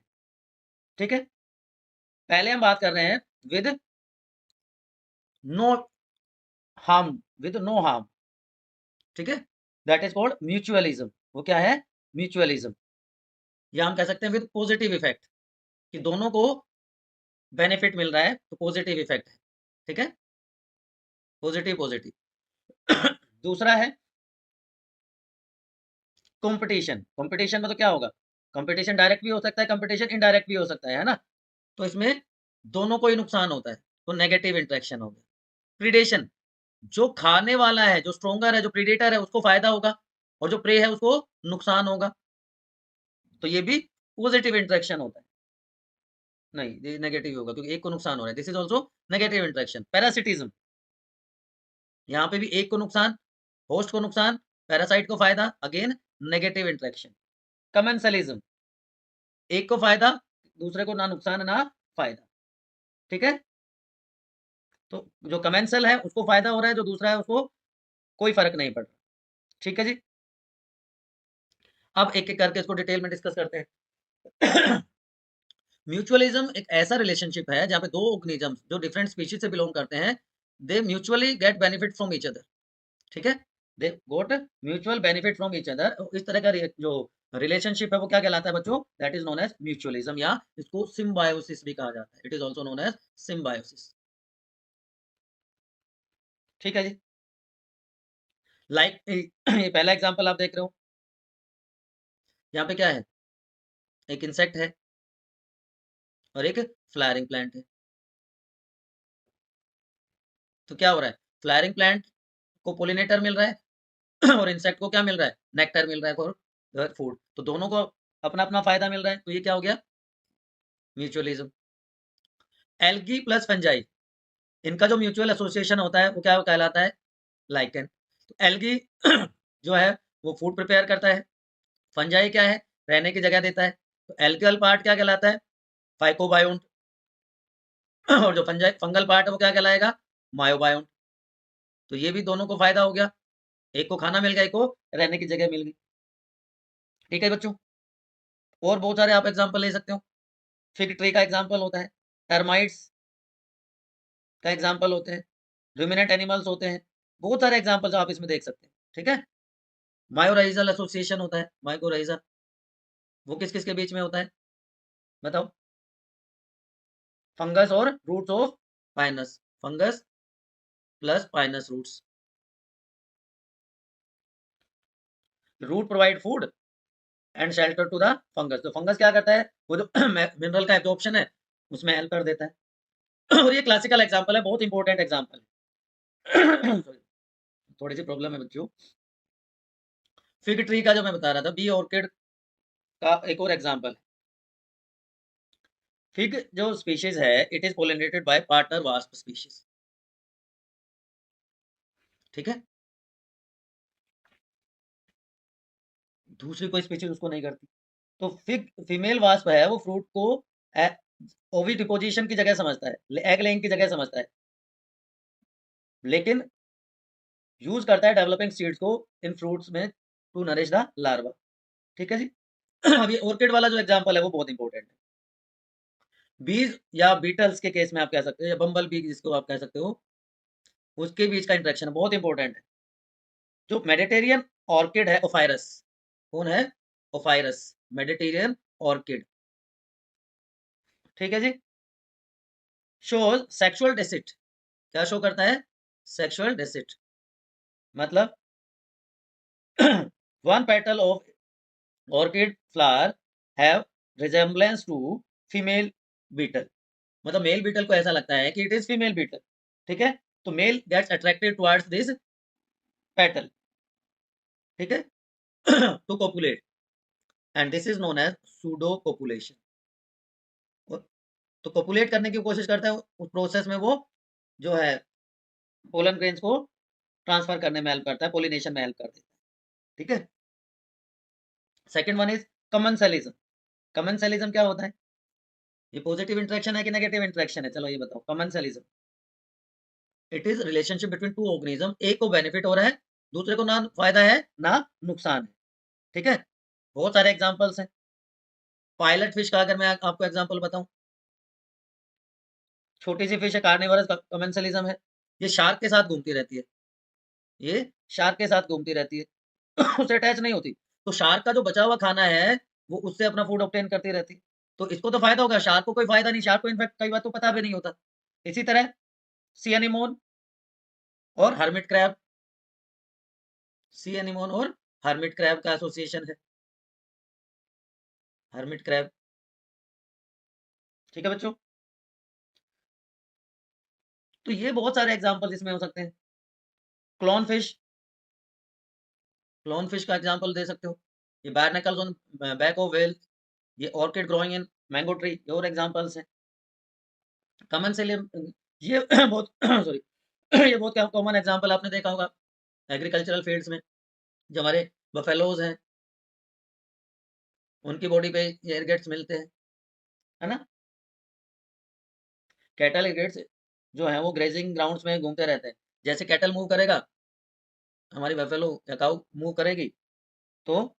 ठीक है। पहले हम बात कर रहे हैं with no harm, with no harm, ठीक है, दैट इज कॉल्ड म्यूचुअलिज्म। वो क्या है? म्यूचुअलिज्म। या हम कह सकते हैं विद पॉजिटिव इफेक्ट, कि दोनों को बेनिफिट मिल रहा है, तो पॉजिटिव इफेक्ट है, ठीक है, पॉजिटिव पॉजिटिव। दूसरा है कंपटीशन। कंपटीशन में तो क्या होगा? कंपटीशन डायरेक्ट भी हो सकता है, कंपटीशन इनडायरेक्ट भी हो सकता है ना। तो इसमें दोनों को ही नुकसान होता है, तो नेगेटिव इंटरेक्शन हो गया। प्रीडेशन, जो खाने वाला है, जो स्ट्रोंगर है, जो प्रीडेटर है, उसको फायदा होगा, और जो प्रे है उसको नुकसान होगा, तो ये भी पॉजिटिव इंटरेक्शन होता है। नहीं, ये नेगेटिव होगा क्योंकि एक को नुकसान हो रहा है। This is also negative interaction. Parasitism, यहाँ पे भी एक को नुकसान, होस्ट को नुकसान, पैरासाइट को फायदा, अगेन नेगेटिव इंटरेक्शन। कमेंसलिज्म, एक को फायदा, दूसरे को ना नुकसान ना फायदा, ठीक है। तो जो कमेंसल है उसको फायदा हो रहा है, जो दूसरा है उसको कोई फर्क नहीं पड़ रहा, ठीक है जी। अब एक एक करके इसको डिटेल में डिस्कस करते हैं। म्यूचुअलिज्म एक ऐसा रिलेशनशिप है जहाँ पे दो ऑर्गेनिजम्स जो डिफरेंट स्पीशीज से बिलोंग करते हैं, they mutually get benefit from each other, ठीक है, they got mutual benefit from each other. इस तरह का जो रिलेशनशिप है वो क्या कहलाता है बच्चों? That is known as mutualism, या इसको सिम्बायोसिस भी कहा जाता है। It is also known as symbiosis, ठीक है जी। लाइक ये पहला एग्जांपल आप देख रहे हो, यहाँ पे क्या है? एक इंसेक्ट है और एक फ्लावरिंग प्लांट है। तो क्या हो रहा है? फ्लावरिंग प्लांट को पोलिनेटर मिल रहा है और इंसेक्ट को क्या मिल रहा है? नेक्टर मिल रहा है फॉर फूड। तो दोनों को अपना अपना फायदा मिल रहा है, तो ये क्या हो गया? म्यूचुअलिज्म। एल्गी प्लस फंजाई, इनका जो म्यूचुअल एसोसिएशन होता है वो क्या कहलाता है? लाइकेन। तो एल्गी जो है वो फूड प्रिपेयर करता है, फंजाई क्या है? रहने की जगह देता है। तो एल्गल पार्ट क्या कहलाता है? फाइकोबायोन्ट। और जो फंगल पार्ट है वो क्या कहलाएगा? मायोबायोन्ट। तो ये भी दोनों को फायदा हो गया, एक को खाना मिल गया, एक को रहने की जगह मिल गई। ठीक है बच्चों, और बहुत सारे आप एग्जाम्पल ले सकते हो। फिग ट्री का एग्जाम्पल होता है, टर्माइट्स का एग्जाम्पल होते हैं, रुमिनेंट एनिमल्स होते हैं, बहुत सारे एग्जाम्पल्स आप इसमें देख सकते हैं। ठीक है, मायोराइजल एसोसिएशन होता है, माइकोराइजा, वो किस किस के बीच में होता है बताओ? फंगस और roots of pinus, fungus plus pinus roots. Root provide food and shelter to the fungus. तो फंगस क्या करता है? वो जो मिनरल का एब्जॉर्प्शन है उसमें हेल्प कर देता है। और ये क्लासिकल एग्जांपल है, बहुत इंपॉर्टेंट एग्जांपल है। थोड़ी सी प्रॉब्लम है बच्चों। फिग ट्री का जो मैं बता रहा था, बी ऑर्किड का एक और एग्जांपल है। फिग जो स्पीशीज है, it is pollinated bye partner wasp species. ठीक है, दूसरी कोई स्पीशीज उसको नहीं करती। तो फिग फीमेल वास्प है, वो फ्रूट को ओवी डिपोजिशन की जगह समझता है, एग लेइंग की जगह समझता है, लेकिन यूज करता है डेवलपिंग सीड्स को इन फ्रूट्स में टू नरिश द लार्वा। ठीक है जी। अब ये ऑर्किड वाला जो एग्जांपल है वो बहुत इंपॉर्टेंट है। बीज या बीटल्स के केस में आप कह सकते हो, या बम्बल बी जिसको आप कह सकते हो, उसके बीच का इंटरेक्शन बहुत इंपॉर्टेंट है। जो मेडिटेरियन ऑर्किड है, ओफायरस, कौन है? ओफायरस, मेडिटेरियन ऑर्किड। ठीक है जी। शोज सेक्सुअल डेसिट, क्या शो करता है? सेक्सुअल डेसिट, मतलब one petal of orchid flower have resemblance to female beetle, मतलब मेल बीटल को ऐसा लगता है कि इट इज फीमेल बीटल। ठीक है, तो male gets attracted towards this petal, ठीक है, to copulate, and this is known as pseudo copulation. तो कोपुलेट करने की कोशिश करता है, उस प्रोसेस में वो जो है पोलन ग्रेन्स को ट्रांसफर करने में हेल्प करता है, पोलिनेशन में हेल्प कर देता है। ठीक है, second one is commensalism. Commensalism क्या होता है? ये पॉजिटिव इंटरेक्शन है कि नेगेटिव इंटरेक्शन है? चलो ये बताओ। Commensalism, it is relationship between two organism, एक को बेनिफिट हो रहा है, दूसरे को ना फायदा है ना नुकसान है। ठीक है, बहुत सारे एग्जांपल्स हैं। पायलट फिश का अगर मैं आपको एग्जांपल बताऊं, छोटी सी फिश है, कार्निवरस, कमेंसलिज्म है, ये शार्क के साथ घूमती रहती है, ये शार्क के साथ घूमती रहती है, उससे अटैच नहीं होती। तो शार्क का जो बचा हुआ खाना है वो उससे अपना फूड ऑब्टेन करती रहती है। तो इसको तो फायदा होगा, शार्क को कोई फायदा नहीं, शार्क को इनफैक्ट कई बार तो पता भी नहीं होता। इसी तरह सी एनिमोन और हर्मिट क्रैब, सी एनिमोन और हर्मिट क्रैब का एसोसिएशन है, हर्मिट क्रैब। ठीक है बच्चों, तो ये बहुत सारे एग्जांपल इसमें हो सकते हैं। क्लोन फिश, क्लोन फिश का एग्जांपल दे सकते हो। ये बार्नेकल्स ऑन बैक ऑफ व्हेल, ये orchid growing in mango tree, ये और एग्जांपल्स हैं। कॉमन से ये बहुत सॉरी, ये बहुत क्या कॉमन एग्जांपल आपने देखा होगा एग्रीकल्चरल फील्ड्स में, जो हमारे बफेलोज हैं उनकी बॉडी पे ये एयरगेट्स मिलते हैं, है ना। कैटल एयरगेट्स जो है वो ग्रेजिंग ग्राउंड्स में घूमते रहते हैं। जैसे कैटल मूव करेगा, हमारी बफेलो या काऊ मूव करेगी, तो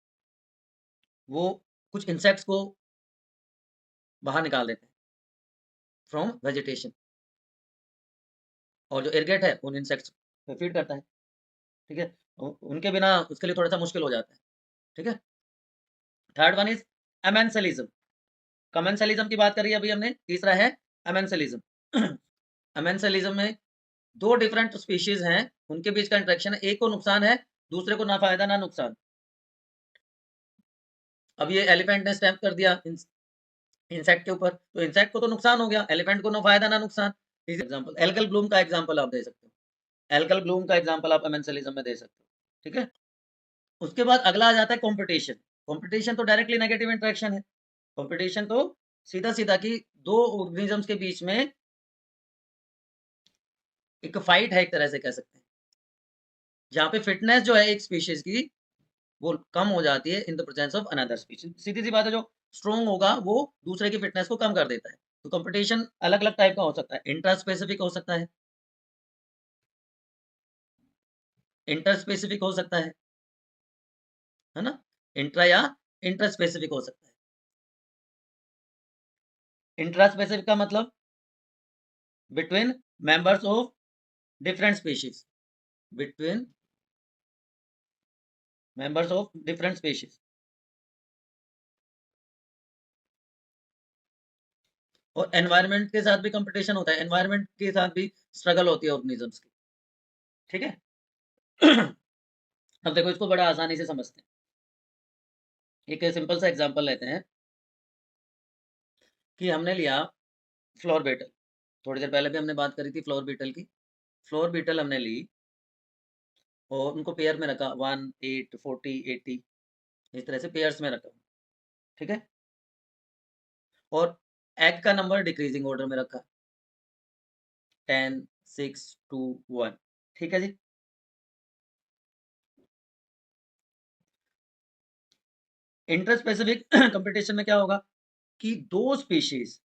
वो कुछ इंसेक्ट्स को बाहर निकाल देते हैं फ्रॉम वेजिटेशन, और जो एयरगेट है उन इंसेक्ट्स पे फीड करता है। ठीक है, उनके बिना उसके लिए थोड़ा सा मुश्किल हो जाता है। ठीक है, third one is amensalism. Commensalism की बात करी अभी हमने, तीसरा है एमेंसलिज्म। एमेंसलिज्म में दो डिफरेंट स्पीशीज हैं, उनके बीच का इंटरेक्शन है, एक को नुकसान है, दूसरे को ना फायदा ना नुकसान। अब ये एलिफेंट ने स्टैम्प कर दिया इंसेक्ट के ऊपर, तो इंसेक्ट को तो नुकसान हो गया, एलिफेंट को ना फायदा ना नुकसान। एग्जांपल एल्गल ब्लूम का एग्जांपल आप दे सकते हो, एल्गल ब्लूम का एग्जांपल आप एमेंसलिज्म में दे सकते हो। ठीक है, उसके बाद अगला आ जाता है कंपटीशन। कंपटीशन तो डायरेक्टली नेगेटिव इंटरेक्शन है, कंपटीशन तो सीधा सीधा कि दो ऑर्गेनिजम्स के बीच में एक फाइट है, एक तरह से कह सकते हैं, जहां पे फिटनेस जो है एक स्पीशीज की वो कम हो जाती है in the presence of another species. सीधी सी बात है, जो स्ट्रॉन्ग होगा वो दूसरे की फिटनेस को कम कर देता है। तो कंपटीशन अलग अलग टाइप का हो सकता है, इंट्रा स्पेसिफिक हो सकता हो सकता है ना, इंट्रा या इंटर स्पेसिफिक हो सकता है। इंट्रा स्पेसिफिक का मतलब between members of different species, between members of different species. और एनवायरनमेंट के साथ भी कंपटीशन होता है, एनवायरनमेंट के साथ भी स्ट्रगल होती है ऑर्गेनिजम्स की, ठीक है। अब देखो, इसको बड़ा आसानी से समझते हैं। एक सिंपल सा एग्जांपल लेते हैं कि हमने लिया फ्लोर बीटल। थोड़ी देर पहले भी हमने बात करी थी फ्लोर बीटल की। फ्लोर बीटल हमने ली और उनको पेयर में रखा, 1, 8, 40, 80, इस तरह से पेयर्स में रखा, ठीक है। और एग का नंबर डिक्रीजिंग ऑर्डर में रखा, 10, 6, 2, 1, ठीक है जी। इंटर स्पेसिफिक कंपटीशन में क्या होगा कि दो स्पीशीज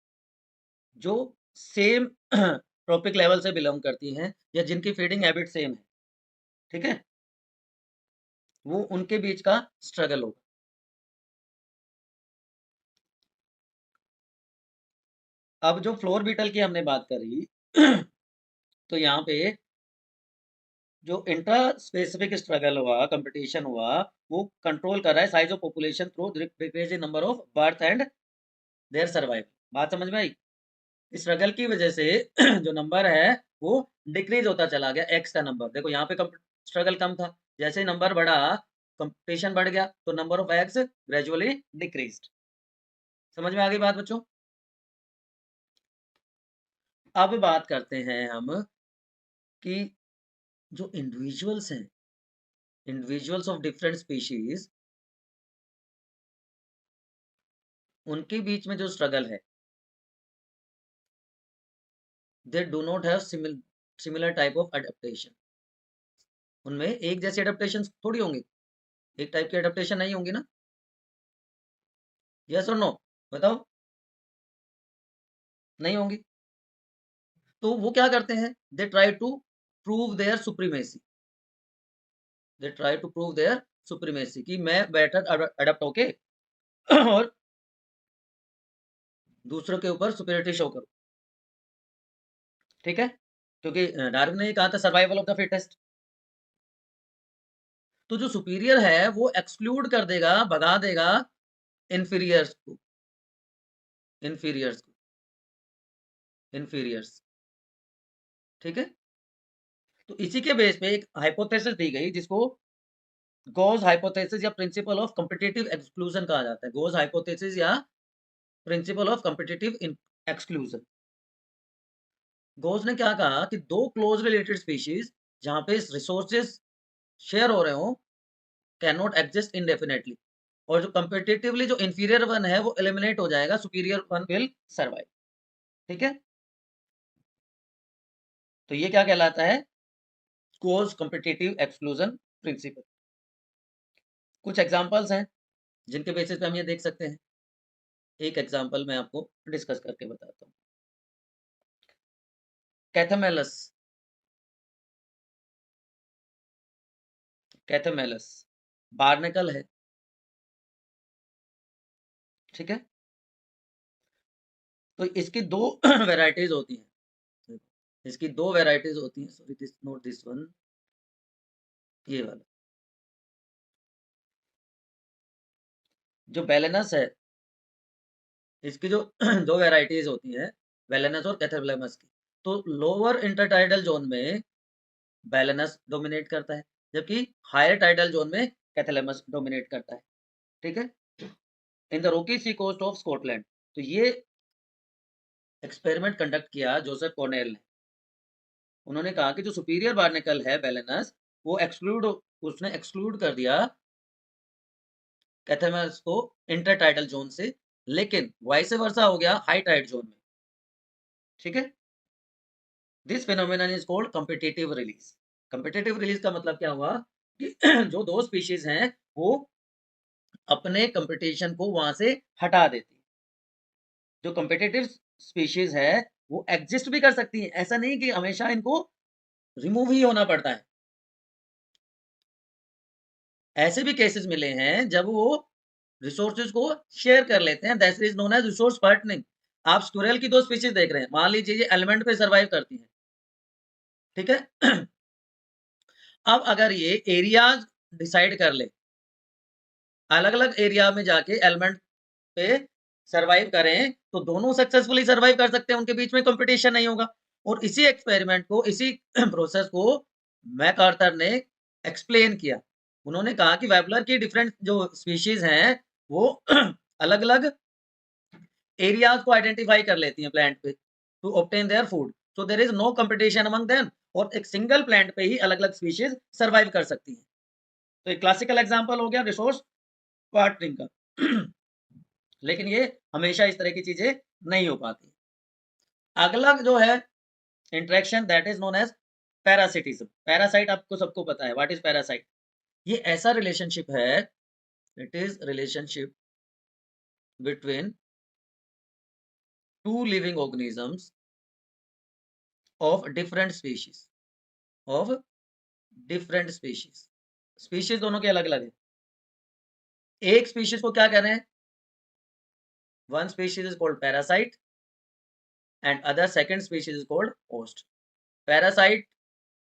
जो सेम ट्रॉपिक लेवल से बिलोंग करती हैं या जिनकी फीडिंग हैबिट सेम है, ठीक है, वो उनके बीच का स्ट्रगल होगा। अब जो फ्लोर बीटल की हमने बात करी तो यहाँ पे जो इंट्रा स्पेसिफिक स्ट्रगल हुआ, कंपटीशन हुआ, वो कंट्रोल कर रहा है size of population through decreasing number of birth and their survival. बात समझ में आई? स्ट्रगल की वजह से जो नंबर है वो डिक्रीज होता चला गया, एक्स का नंबर। देखो यहाँ पे स्ट्रगल कम था, जैसे नंबर बढ़ा, कंपटीशन बढ़ गया, तो number of x gradually decreased. समझ में आ गई बात बच्चों? अब बात करते हैं हम कि जो इंडिविजुअल्स हैं, इंडिविजुअल्स ऑफ डिफरेंट स्पीशीज, उनके बीच में जो स्ट्रगल है, they do not have similar type of adaptation. उनमें एक जैसे अडेप्टेशन थोड़ी होंगे, एक टाइप की अडेप्टेशन नहीं होंगी ना। यस और नो बताओ? नहीं होंगी। तो वो क्या करते हैं, they try to prove their supremacy, they try to prove their supremacy कि मैं बेटर अडेप्ट होके और दूसरों के ऊपर सुपीरियरिटी शो करूं, ठीक है। क्योंकि डार्विन ने कहा था सर्वाइवल ऑफ द फिटेस्ट। तो जो सुपीरियर है वो एक्सक्लूड कर देगा, भगा देगा इंफीरियर्स को, इंफीरियर्स को, इंफीरियर्स, ठीक है। तो इसी के बेस पे एक हाइपोथेसिस दी गई जिसको गोज हाइपोथेसिस या प्रिंसिपल ऑफ कॉम्पिटिटिव एक्सक्लूजन कहा जाता है। गोज हाइपोथेसिस या principle of competitive exclusion. Goes ने क्या कहा कि दो क्लोज रिलेटेड स्पीशीज जहां पे रिसोर्सेज शेयर हो रहे हो कैन नॉट एग्जिस्ट इनडेफिनेटली, और जो कंपेटिटिवली जो इंफीरियर वन है वो एलिमिनेट हो जाएगा, सुपीरियर वन विल सर्वाइव, ठीक है। तो ये क्या कहलाता है, गोज कॉम्पिटिटिव एक्सक्लूजन प्रिंसिपल। कुछ एग्जांपल्स हैं जिनके बेसिस पे हम ये देख सकते हैं। एक एग्जांपल मैं आपको डिस्कस करके बताता हूँ। कैथामेलस, कैथामेलस बार्नेकल है, ठीक है। तो इसकी दो वेराइटीज होती हैं, इसकी दो वेराइटीज होती हैं, sorry this not this one, ये वाला जो बैलेनस है, इसकी जो दो वेराइटीज होती हैं, बैलेनस और कैथामेलस की। तो लोअर इंटरटाइडल जोन में बैलेनस डोमिनेट करता है, जबकि हायर टाइडल जोन में कैथालेमस डोमिनेट करता है, ठीक है। In the rocky sea coast of Scotland. तो ये एक्सपेरिमेंट कंडक्ट किया जोसेफ कॉर्नेल ने। उन्होंने कहा कि जो सुपीरियर बार्नेकल है बैलेनस, वो उसने एक्सक्लूड कर दिया कैथालेमस को इंटरटाइडल जोन से, लेकिन वाइस वर्सा हो गया हाई टाइड जोन में, ठीक है। This phenomenon is called competitive release. Competitive release का मतलब क्या हुआ कि जो दो स्पीशीज हैं वो अपने कंपटीशन को वहां से हटा देती है। जो कॉम्पिटिटिव स्पीशीज है वो एग्जिस्ट भी कर सकती है, ऐसा नहीं कि हमेशा इनको रिमूव ही होना पड़ता है। ऐसे भी केसेस मिले हैं जब वो रिसोर्सेज को शेयर कर लेते हैं, that is known as resource partnering. आप स्क्विरल की दो स्पीशीज देख रहे हैं, मान लीजिए ये एलिमेंट पे सर्वाइव करती हैं, ठीक है। अब अगर ये एरियाज डिसाइड कर ले, अलग अलग एरिया में जाके एलिमेंट पे सरवाइव करें, तो दोनों सक्सेसफुली सरवाइव कर सकते हैं, उनके बीच में कंपटीशन नहीं होगा। और इसी एक्सपेरिमेंट को, इसी प्रोसेस को मैकआर्थर ने एक्सप्लेन किया। उन्होंने कहा कि वेबलर की डिफरेंट जो स्पीशीज हैं वो अलग अलग एरियाज को आइडेंटिफाई कर लेती हैं प्लांट पे to obtain their food, so there is no competition among them, और एक सिंगल प्लांट पे ही अलग अलग स्पीशीज सरवाइव कर सकती हैं। तो एक क्लासिकल एग्जांपल हो गया रिसोर्स पार्टनरिंग का। लेकिन ये हमेशा इस तरह की चीजें नहीं हो पाती। अगला जो है interaction, that is known as parasitism. Parasite आपको सबको पता है, व्हाट इज पैरासाइट। ये ऐसा रिलेशनशिप है, it is relationship between two living organisms of different species, of different species. Species दोनों के अलग अलग है। एक स्पीशीज को क्या कह रहे हैं, one species is called parasite and other second species is called host. Parasite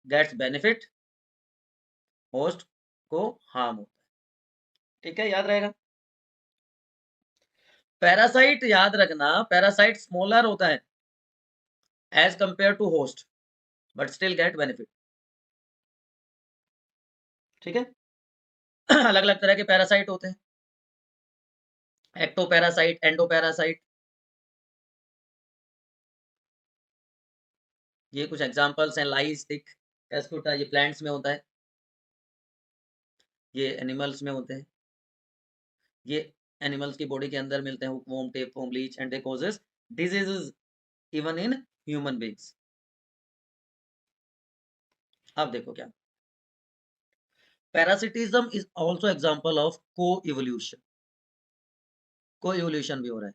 gets benefit, host को हार्म होता है, ठीक है, याद रहेगा। पैरासाइट याद रखना, पैरासाइट स्मॉलर होता है as compare to host, but still get benefit, ठीक है। अलग अलग तरह के पैरासाइट होते हैं, एक्टोपैरासाइट, एंडोपैरासाइट। ये कुछ एग्जांपल्स हैं, लाई स्टिक, एस्कुटा, ये प्लांट्स में होता है, ये एनिमल्स में होते हैं। ये एनिमल्स की बॉडी के अंदर मिलते हैं, hookworm, tapeworm, leech, and they causes diseases even in human beings. अब देखो क्या, parasitism is also example of coevolution. Coevolution भी हो रहा है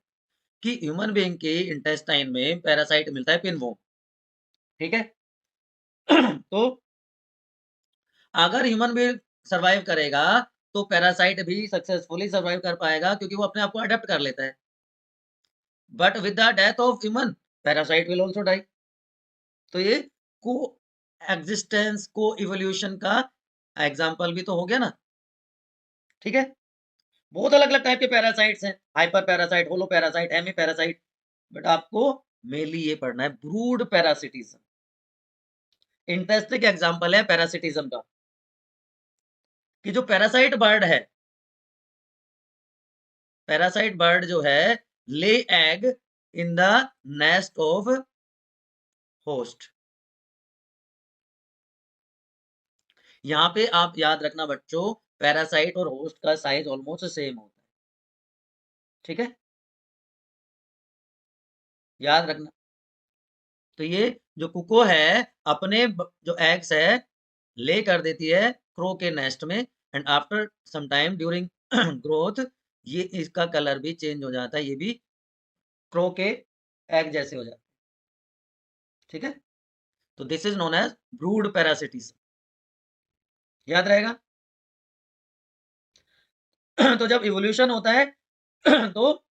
कि ह्यूमन बीइंग के इंटेस्टाइन में पैरासाइट मिलता है, पिनवॉर्म, ठीक है। तो अगर ह्यूमन बीइंग सरवाइव करेगा तो पैरासाइट भी सक्सेसफुली सरवाइव कर पाएगा, क्योंकि वो अपने आप को अडेप्ट कर लेता है। But with the death of human, parasite will also die. तो ये को एग्जिस्टेंस, को इवोल्यूशन का एग्जांपल भी तो हो गया ना, ठीक है। बहुत अलग अलग टाइप के पैरासाइट्स हैं, hyper parasite, holo parasite, hemi parasite, but आपको मेनली ये पढ़ना है ब्रूड पैरासिटिज्म। इंटरेस्टिंग एग्जांपल है पैरासिटिज्म का कि जो पैरासाइट बर्ड है, पैरासाइट बर्ड जो है lay egg in the nest of host. यहाँ पे आप याद रखना बच्चों, पैरासाइट और होस्ट का साइज ऑलमोस्ट सेम होता है, ठीक है, याद रखना। तो ये जो कुको है अपने जो एग्स है ले कर देती है क्रो के नेस्ट में, and after some time during growth ये इसका कलर भी चेंज हो जाता है, ये भी क्रो के एग जैसे हो जाता है, ठीक है। तो this is known as brood parasitism, याद रहेगा। तो जब इवोल्यूशन होता है तो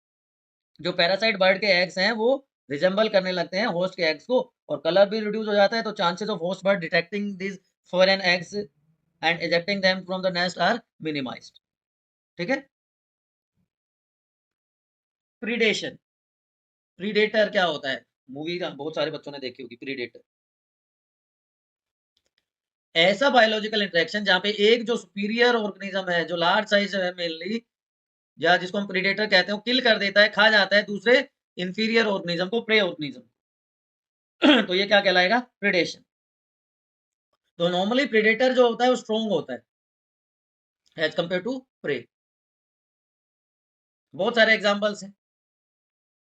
जो पैरासाइट बर्ड के एग्स हैं वो रिजेंबल करने लगते हैं होस्ट के एग्स को, और कलर भी रिड्यूस हो जाता है, तो chances of host bird detecting this foreign eggs and ejecting them from the nest are minimized, ठीक है। प्रीडेशन, प्रीडेटर क्या होता है, मूवी का बहुत सारे बच्चों ने देखी होगी प्रीडेटर। ऐसा बायोलॉजिकल इंटरेक्शन जहां पे एक जो सुपीरियर ऑर्गेनिज्म है, जो लार्ज साइज है मेनली, या जिसको हम प्रीडेटर कहते हैं, वो किल कर देता है, खा जाता है दूसरे इंफीरियर ऑर्गेनिज्म को, प्रे ऑर्गेनिज्म। तो ये क्या कहलाएगा, प्रीडेशन। तो नॉर्मली प्रीडेटर जो होता है वो स्ट्रॉन्ग होता है एज कंपेयर टू प्रे। बहुत सारे एग्जांपल्स हैं,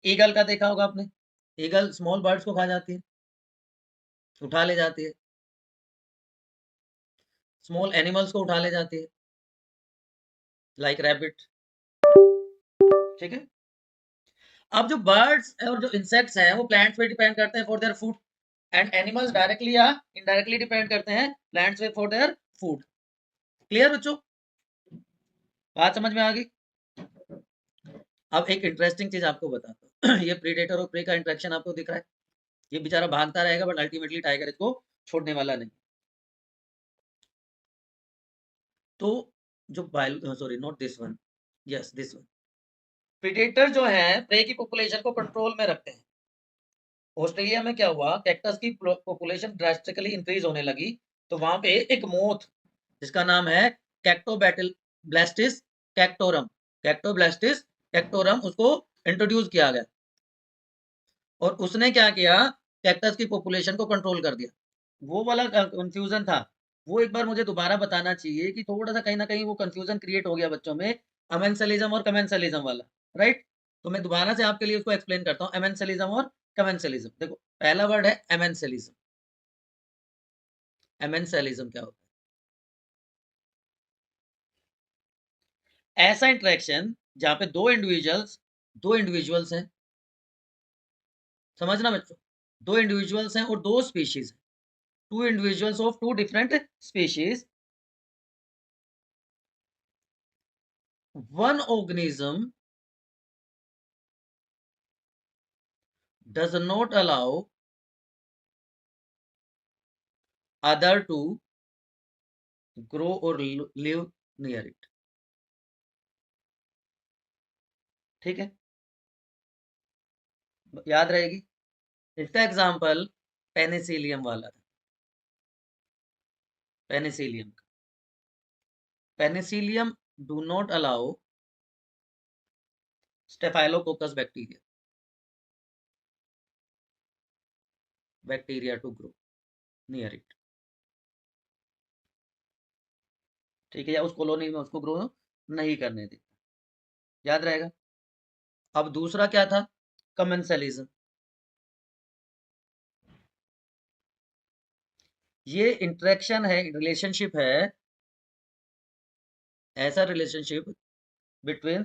ईगल का देखा होगा आपने, ईगल स्मॉल बर्ड्स को खा जाती है, उठा ले जाती है, स्मॉल एनिमल्स को उठा ले जाती है, लाइक रैबिट, ठीक है। अब जो बर्ड्स और जो इंसेक्ट्स हैं वो प्लांट्स पे डिपेंड करते हैं for their food, and animals directly या इनडायरेक्टली डिपेंड करते हैं प्लांट्स पे फॉर देयर फूड। क्लियर बच्चों, बात समझ में आ गई। अब एक इंटरेस्टिंग चीज आपको बताता हूँ ये प्रीडेटर और प्रे का इंटरेक्शन आपको दिख रहा है, ये बेचारा भागता रहेगा बट अल्टीमेटली टाइगर इसको छोड़ने वाला नहीं। तो जो bio sorry not this one, yes this one, predator जो है प्रे की पॉपुलेशन को कंट्रोल में रखते हैं। ऑस्ट्रेलिया में क्या हुआ, कैक्टस की पॉपुलेशन ड्रास्टिकली इंक्रीज होने लगी, तो वहां पे एक मोथ जिसका नाम है कैक्टोबैटल ब्लास्टिस कैक्टोरम, कैक्टोब्लास्टिस कैक्टोरम, उसको इंट्रोड्यूस किया गया और उसने क्या किया, कैक्टस की पॉपुलेशन को कंट्रोल कर दिया। वो वाला कंफ्यूजन था, वो एक बार मुझे दोबारा बताना चाहिए कि थोड़ा सा कहीं ना कहीं वो कंफ्यूजन क्रिएट हो गया बच्चों में, अमेंसलिज्म और कमेंसलिज्म वाला, राइट। तो मैं दोबारा से आपके लिए उसको एक्सप्लेन करता हूँ, अमेंसलिज्म और कमेंसलिज्म। देखो पहला वर्ड है अमेंसलिज्म, अमेंसलिज्म क्या होता है, ऐसा इंटरेक्शन जहां पे दो इंडिविजुअल्स हैं, समझना बच्चों, दो इंडिविजुअल्स हैं और दो species, two individuals of two different species, one organism does not allow other to grow or live near it, ठीक है, याद रहेगी। इसका एग्जांपल पेनिसिलियम वाला था, penicillium, penicillium do not allow staphylococcus bacteria to grow near it, ठीक है, या उस कॉलोनी में उसको ग्रो नहीं करने देता, याद रहेगा। अब दूसरा क्या था, कमेंसलिज्म, ये इंटरेक्शन है, रिलेशनशिप है, ऐसा relationship between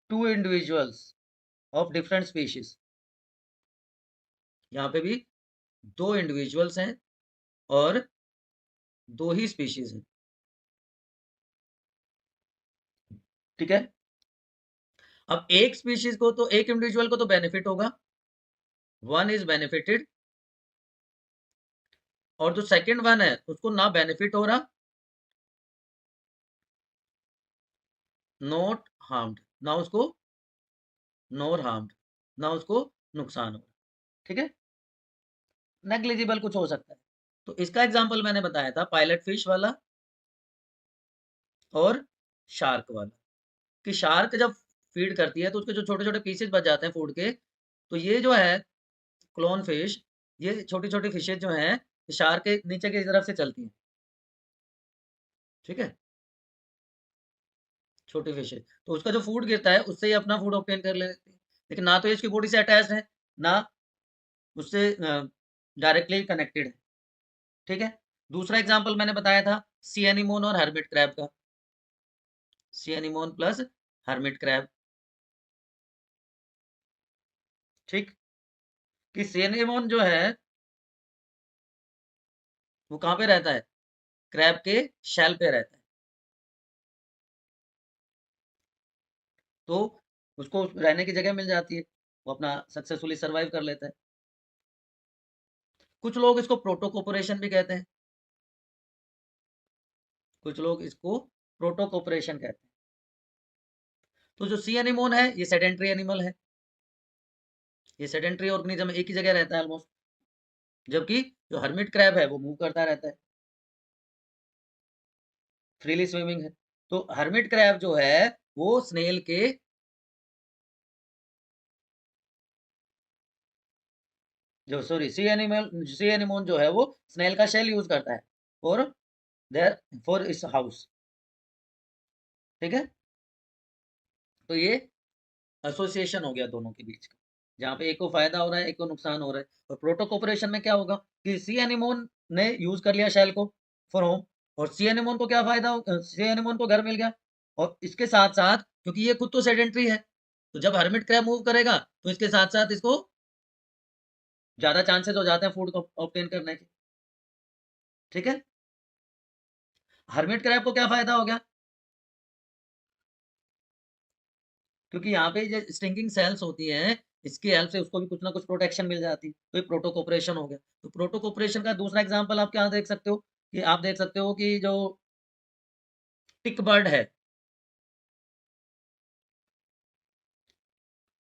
two individuals of different species, यहाँ पे भी दो इंडिविजुअल्स हैं और दो ही स्पीशीज हैं, ठीक है। अब एक स्पीशीज को तो, एक इंडिविजुअल को तो बेनिफिट होगा, वन इज बेनिफिटेड, और जो सेकंड वन है उसको ना बेनिफिट हो रहा, नॉट हार्म्ड, ना उसको नॉर हार्म्ड, ना उसको नुकसान हो, ठीक है, नेग्लिजिबल कुछ हो सकता है। तो इसका एग्जांपल मैंने बताया था पायलट फिश वाला और शार्क वाला, कि शार्क जब फीड करती है तो उसके जो छोटे छोटे पीसेस बच जाते हैं फूड के, तो ये जो है क्लोन फिश, ये छोटी छोटी फिशेज जो हैं शार्क के नीचे की तरफ से चलती हैं, ठीक है, छोटी फिशेज, तो उसका जो फूड गिरता है उससे ही अपना फूड ऑब्टेन कर लेती है, लेकिन ना तो ये इसकी बॉडी से अटैच्ड है, ना उससे डायरेक्टली कनेक्टेड है, ठीक है। दूसरा एग्जांपल मैंने बताया था सी एनीमोन और हर्मिट क्रैब का, सी एनीमोन प्लस हर्मिट क्रैब, ठीक, कि सी एनीमोन जो है वो कहाँ पे रहता है, क्रैब के शेल पे रहता है, तो उसको रहने की जगह मिल जाती है, वो अपना सक्सेसफुली सर्वाइव कर लेता है। कुछ लोग इसको प्रोटोकोपरेशन भी कहते हैं, कुछ लोग इसको प्रोटोकोपरेशन कहते हैं। तो जो सी एनिमोन है ये सेडेंट्री एनिमल है, ये सेडेंट्री ऑर्गेनिज्म एक ही जगह रहता है ऑलमोस्ट, जबकि जो हर्मिट क्रैब है वो मूव करता रहता है, फ्रीली स्विमिंग है। तो हर्मिट क्रैब जो है वो स्नेल के, जो सॉरी सी एनिमोन जो है वो स्नेल का शेल यूज करता है फॉर देयर, फॉर इस हाउस, ठीक है। तो ये एसोसिएशन हो गया दोनों के बीच का। जहाँ पे एक को फायदा हो रहा है, एक को नुकसान हो रहा है। और प्रोटोकोपरेशन में क्या होगा कि सी एनिमोन ने यूज कर लिया शेल को फॉर होम, और सी एनिमोन को क्या फायदा हो, सी एनिमोन को घर मिल गया। और इसके साथ साथ क्योंकि ये खुद तो सेडेंट्री है, तो जब हर्मिट क्रैब मूव करेगा तो इसके साथ साथ इसको ज्यादा चांसेस हो जाते हैं फूड को ऑब्टेन करने के। ठीक है, हर्मिट क्रैब को क्या फायदा हो गया, क्योंकि यहाँ पे जो स्टिंगिंग सेल्स होती हैं, इसकी हेल्प से उसको भी कुछ ना कुछ प्रोटेक्शन मिल जाती है, तो ये प्रोटोकोपरेशन हो गया। तो प्रोटोकोपरेशन का दूसरा एग्जांपल आप क्या देख सकते हो कि आप देख सकते हो कि जो टिक बर्ड है,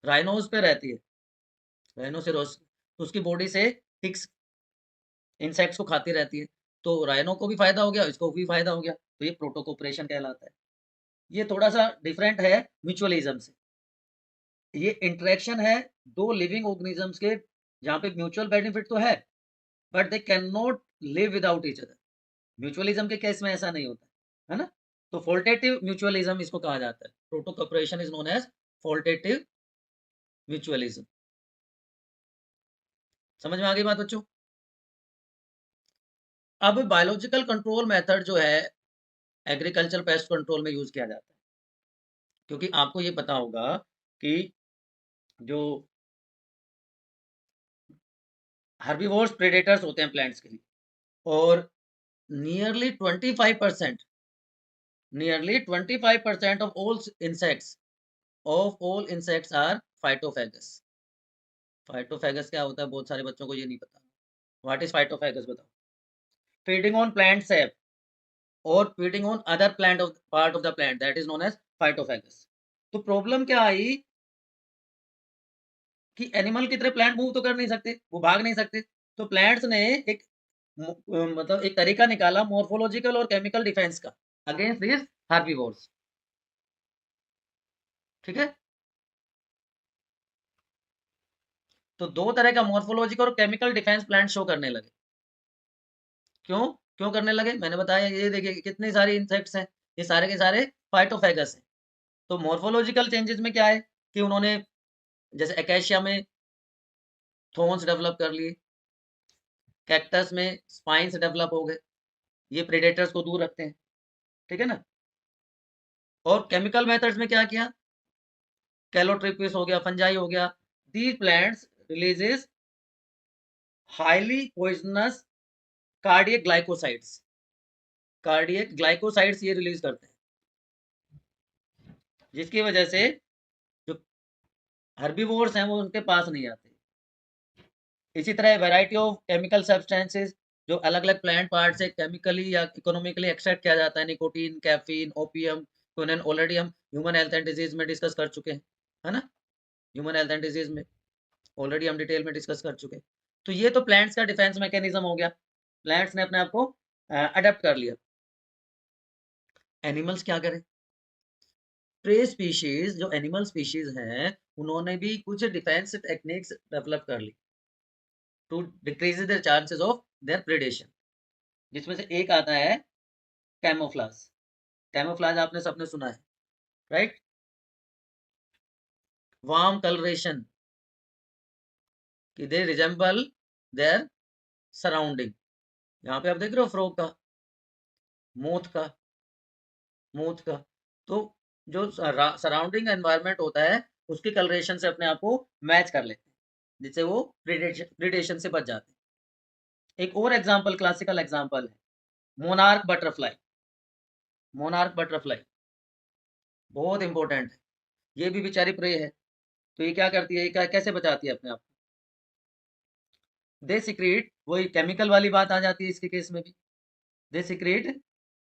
राइनोज पे रहती है, राइनोसेरोस, तो उसकी बॉडी से टिक्स इंसेक्ट्स को खाती रहती है, तो राइनो को भी फायदा हो गया, इसको भी फायदा हो गया, तो ये प्रोटोकोपरेशन कहलाता है। ये थोड़ा सा डिफरेंट है म्यूचुअलिज्म से। ये इंटरेक्शन है दो लिविंग ऑर्गेनिजम्स के, जहाँ पे म्यूचुअल बेनिफिट तो है but they can not live without each other. Mutualism के केस में ऐसा नहीं होता है ना। तो फोल्टेटिव म्यूचुअलिज्म इसको कहा जाता है। Proto cooperation is known as facultative mutualism. समझ में आ गई बात बच्चों। अब बायोलॉजिकल कंट्रोल मेथड जो है एग्रीकल्चर पेस्ट कंट्रोल में यूज किया जाता है, क्योंकि आपको ये पता होगा कि जो हर्बीवोर्स प्रेडेटर्स होते हैं प्लांट्स के लिए, और nearly 25% nearly 25% of all insects are phytophagous. Phytophagous क्या होता है, बहुत सारे बच्चों को ये नहीं पता। व्हाट इज फाइटोफेगस बताओ। फीडिंग ऑन प्लांट सेप और feeding on other plant of part of the plant, that is known as phytophagous. तो प्रॉब्लम क्या आई कि एनिमल की तरह प्लांट मूव तो कर नहीं सकते, वो भाग नहीं सकते, तो प्लांट्स ने एक मतलब एक तरीका निकाला मॉर्फोलॉजिकल और केमिकल डिफेंस का अगेंस्ट दिस हार्बीवोर्स। ठीक है, तो दो तरह का मॉर्फोलॉजिकल और केमिकल डिफेंस प्लांट शो करने लगे। क्यों क्यों करने लगे, मैंने बताया, ये देखिए कितने सारे इंसेक्ट्स हैं, ये सारे के सारे फाइटोफेगस हैं। तो मॉर्फोलॉजिकल चेंजेस में क्या है कि उन्होंने जैसे एकेशिया में थॉर्न्स डेवलप कर लिए, कैक्टस में स्पाइन्स डेवलप हो गए, ये प्रेडेटर्स को दूर रखते हैं। ठीक है ना। और केमिकल मेथड्स में क्या किया, कैलोट्रिपिस हो गया, फंजाई हो गया, these plants releases highly poisonous cardiac glycosides. Cardiac glycosides ये रिलीज करते हैं, जिसकी वजह से जो हर्बीवोर्स हैं वो उनके पास नहीं आते। इसी तरह वैरायटी ऑफ केमिकल सब्सटेंसेस जो अलग अलग प्लांट पार्ट से केमिकली या इकोनॉमिकली एक्सट्रैक्ट किया जाता है, निकोटीन, कैफीन, ओपियम, क्विनन, ऑलरेडी हम ह्यूमन हेल्थ एंड डिजीज में डिस्कस कर चुके हैं, है ना। ह्यूमन हेल्थ एंड डिजीज में ऑलरेडी हम डिटेल में डिस्कस कर चुके हैं। तो ये तो प्लांट्स का डिफेंस मैकेनिज्म हो गया, प्लांट्स ने अपने आप को अडेप्ट कर लिया। एनिमल्स क्या करें, प्रे स्पीशीज जो एनिमल स्पीशीज हैं उन्होंने भी कुछ डिफेंस टेक्निक्स डेवलप कर ली to decrease their chances of their predation, जिसमें से एक आता है कैमोफ्लाज। कैमोफ्लाज आपने सबने सुना है, राइट। वार्म कलरेशन, कि दे रिजेंबल देयर सराउंडिंग। यहाँ पे आप देख रहे हो फ्रॉग का, मोथ का, मोथ का, तो जो सराउंडिंग एनवायरनमेंट होता है उसकी कलरेशन से अपने आप को मैच कर लेते हैं, जिससे वो प्रिडेशन से बच जाते हैं। एक और एग्जांपल, क्लासिकल एग्जांपल है मोनार्क बटरफ्लाई। मोनार्क बटरफ्लाई बहुत इंपॉर्टेंट है, ये भी बेचारी प्रे है, तो ये क्या करती है, ये क्या कैसे बचाती है अपने आप को, दे सिक्रेट, वही केमिकल वाली बात आ जाती है इसके केस में भी, they secrete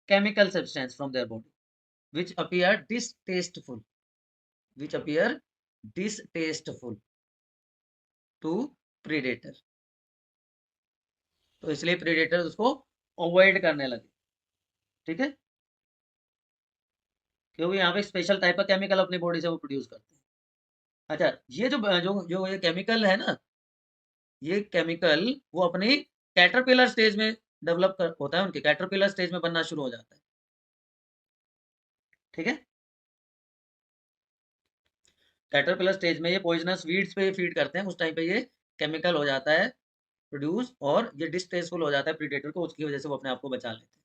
chemical substance from their body which appear distasteful, which appear distasteful to predator। तो इसलिए predator उसको अवॉइड करने लगे। ठीक है, क्योंकि यहाँ पे स्पेशल टाइप का केमिकल अपनी बॉडी से वो प्रोड्यूस करते हैं। अच्छा, ये जो जो जो ये केमिकल है ना, ये केमिकल वो अपनी कैटरपिलर स्टेज में डेवलप कर होता है, उनके कैटरपिलर स्टेज में बनना शुरू हो जाता है। ठीक है, कैटरपिलर स्टेज में ये पॉइजनस वीड्स पे फीड करते हैं, उस टाइम पे ये केमिकल हो जाता है प्रोड्यूस और ये डिस्टेस्टफुल हो जाता है प्रीडेटर को, उसकी वजह से वो अपने आप को बचा लेते हैं।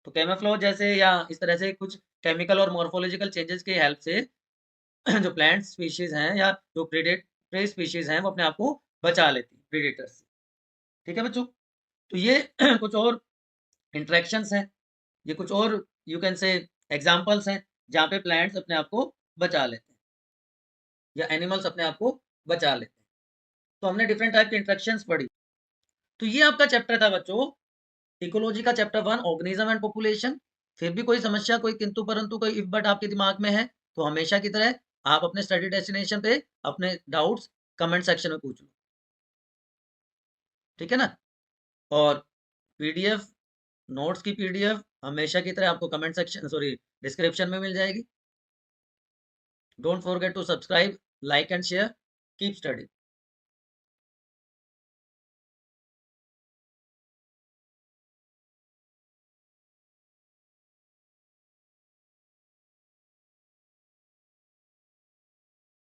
तो कैमोफ्लेज जैसे या इस तरह से कुछ केमिकल और मॉर्फोलॉजिकल चेंजेस की हेल्प से जो प्लांट स्पीशीज हैं या जो प्रे स्पीशीज हैं वो अपने आप को बचा लेती है प्रीडेटर से। ठीक है बच्चों, तो ये कुछ और इंटरेक्शंस हैं, ये कुछ और यू कैन से एग्जांपल्स हैं जहाँ पे प्लांट्स अपने आप को बचा लेते हैं या एनिमल्स अपने आप को बचा लेते हैं। तो हमने डिफरेंट टाइप की इंटरेक्शंस पढ़ी। तो ये आपका चैप्टर था बच्चों, इकोलॉजी का चैप्टर 1 ऑर्गेनिज्म एंड पॉपुलेशन। फिर भी कोई समस्या, कोई किंतु परंतु, कोई इफ बट आपके दिमाग में है तो हमेशा की तरह आप अपने स्टडी डेस्टिनेशन पे अपने डाउट्स कमेंट सेक्शन में पूछ लो, ठीक है ना। और पीडीएफ, नोट्स की पीडीएफ हमेशा की तरह आपको कमेंट सेक्शन सॉरी डिस्क्रिप्शन में मिल जाएगी। Don't forget to subscribe, like and share, keep study.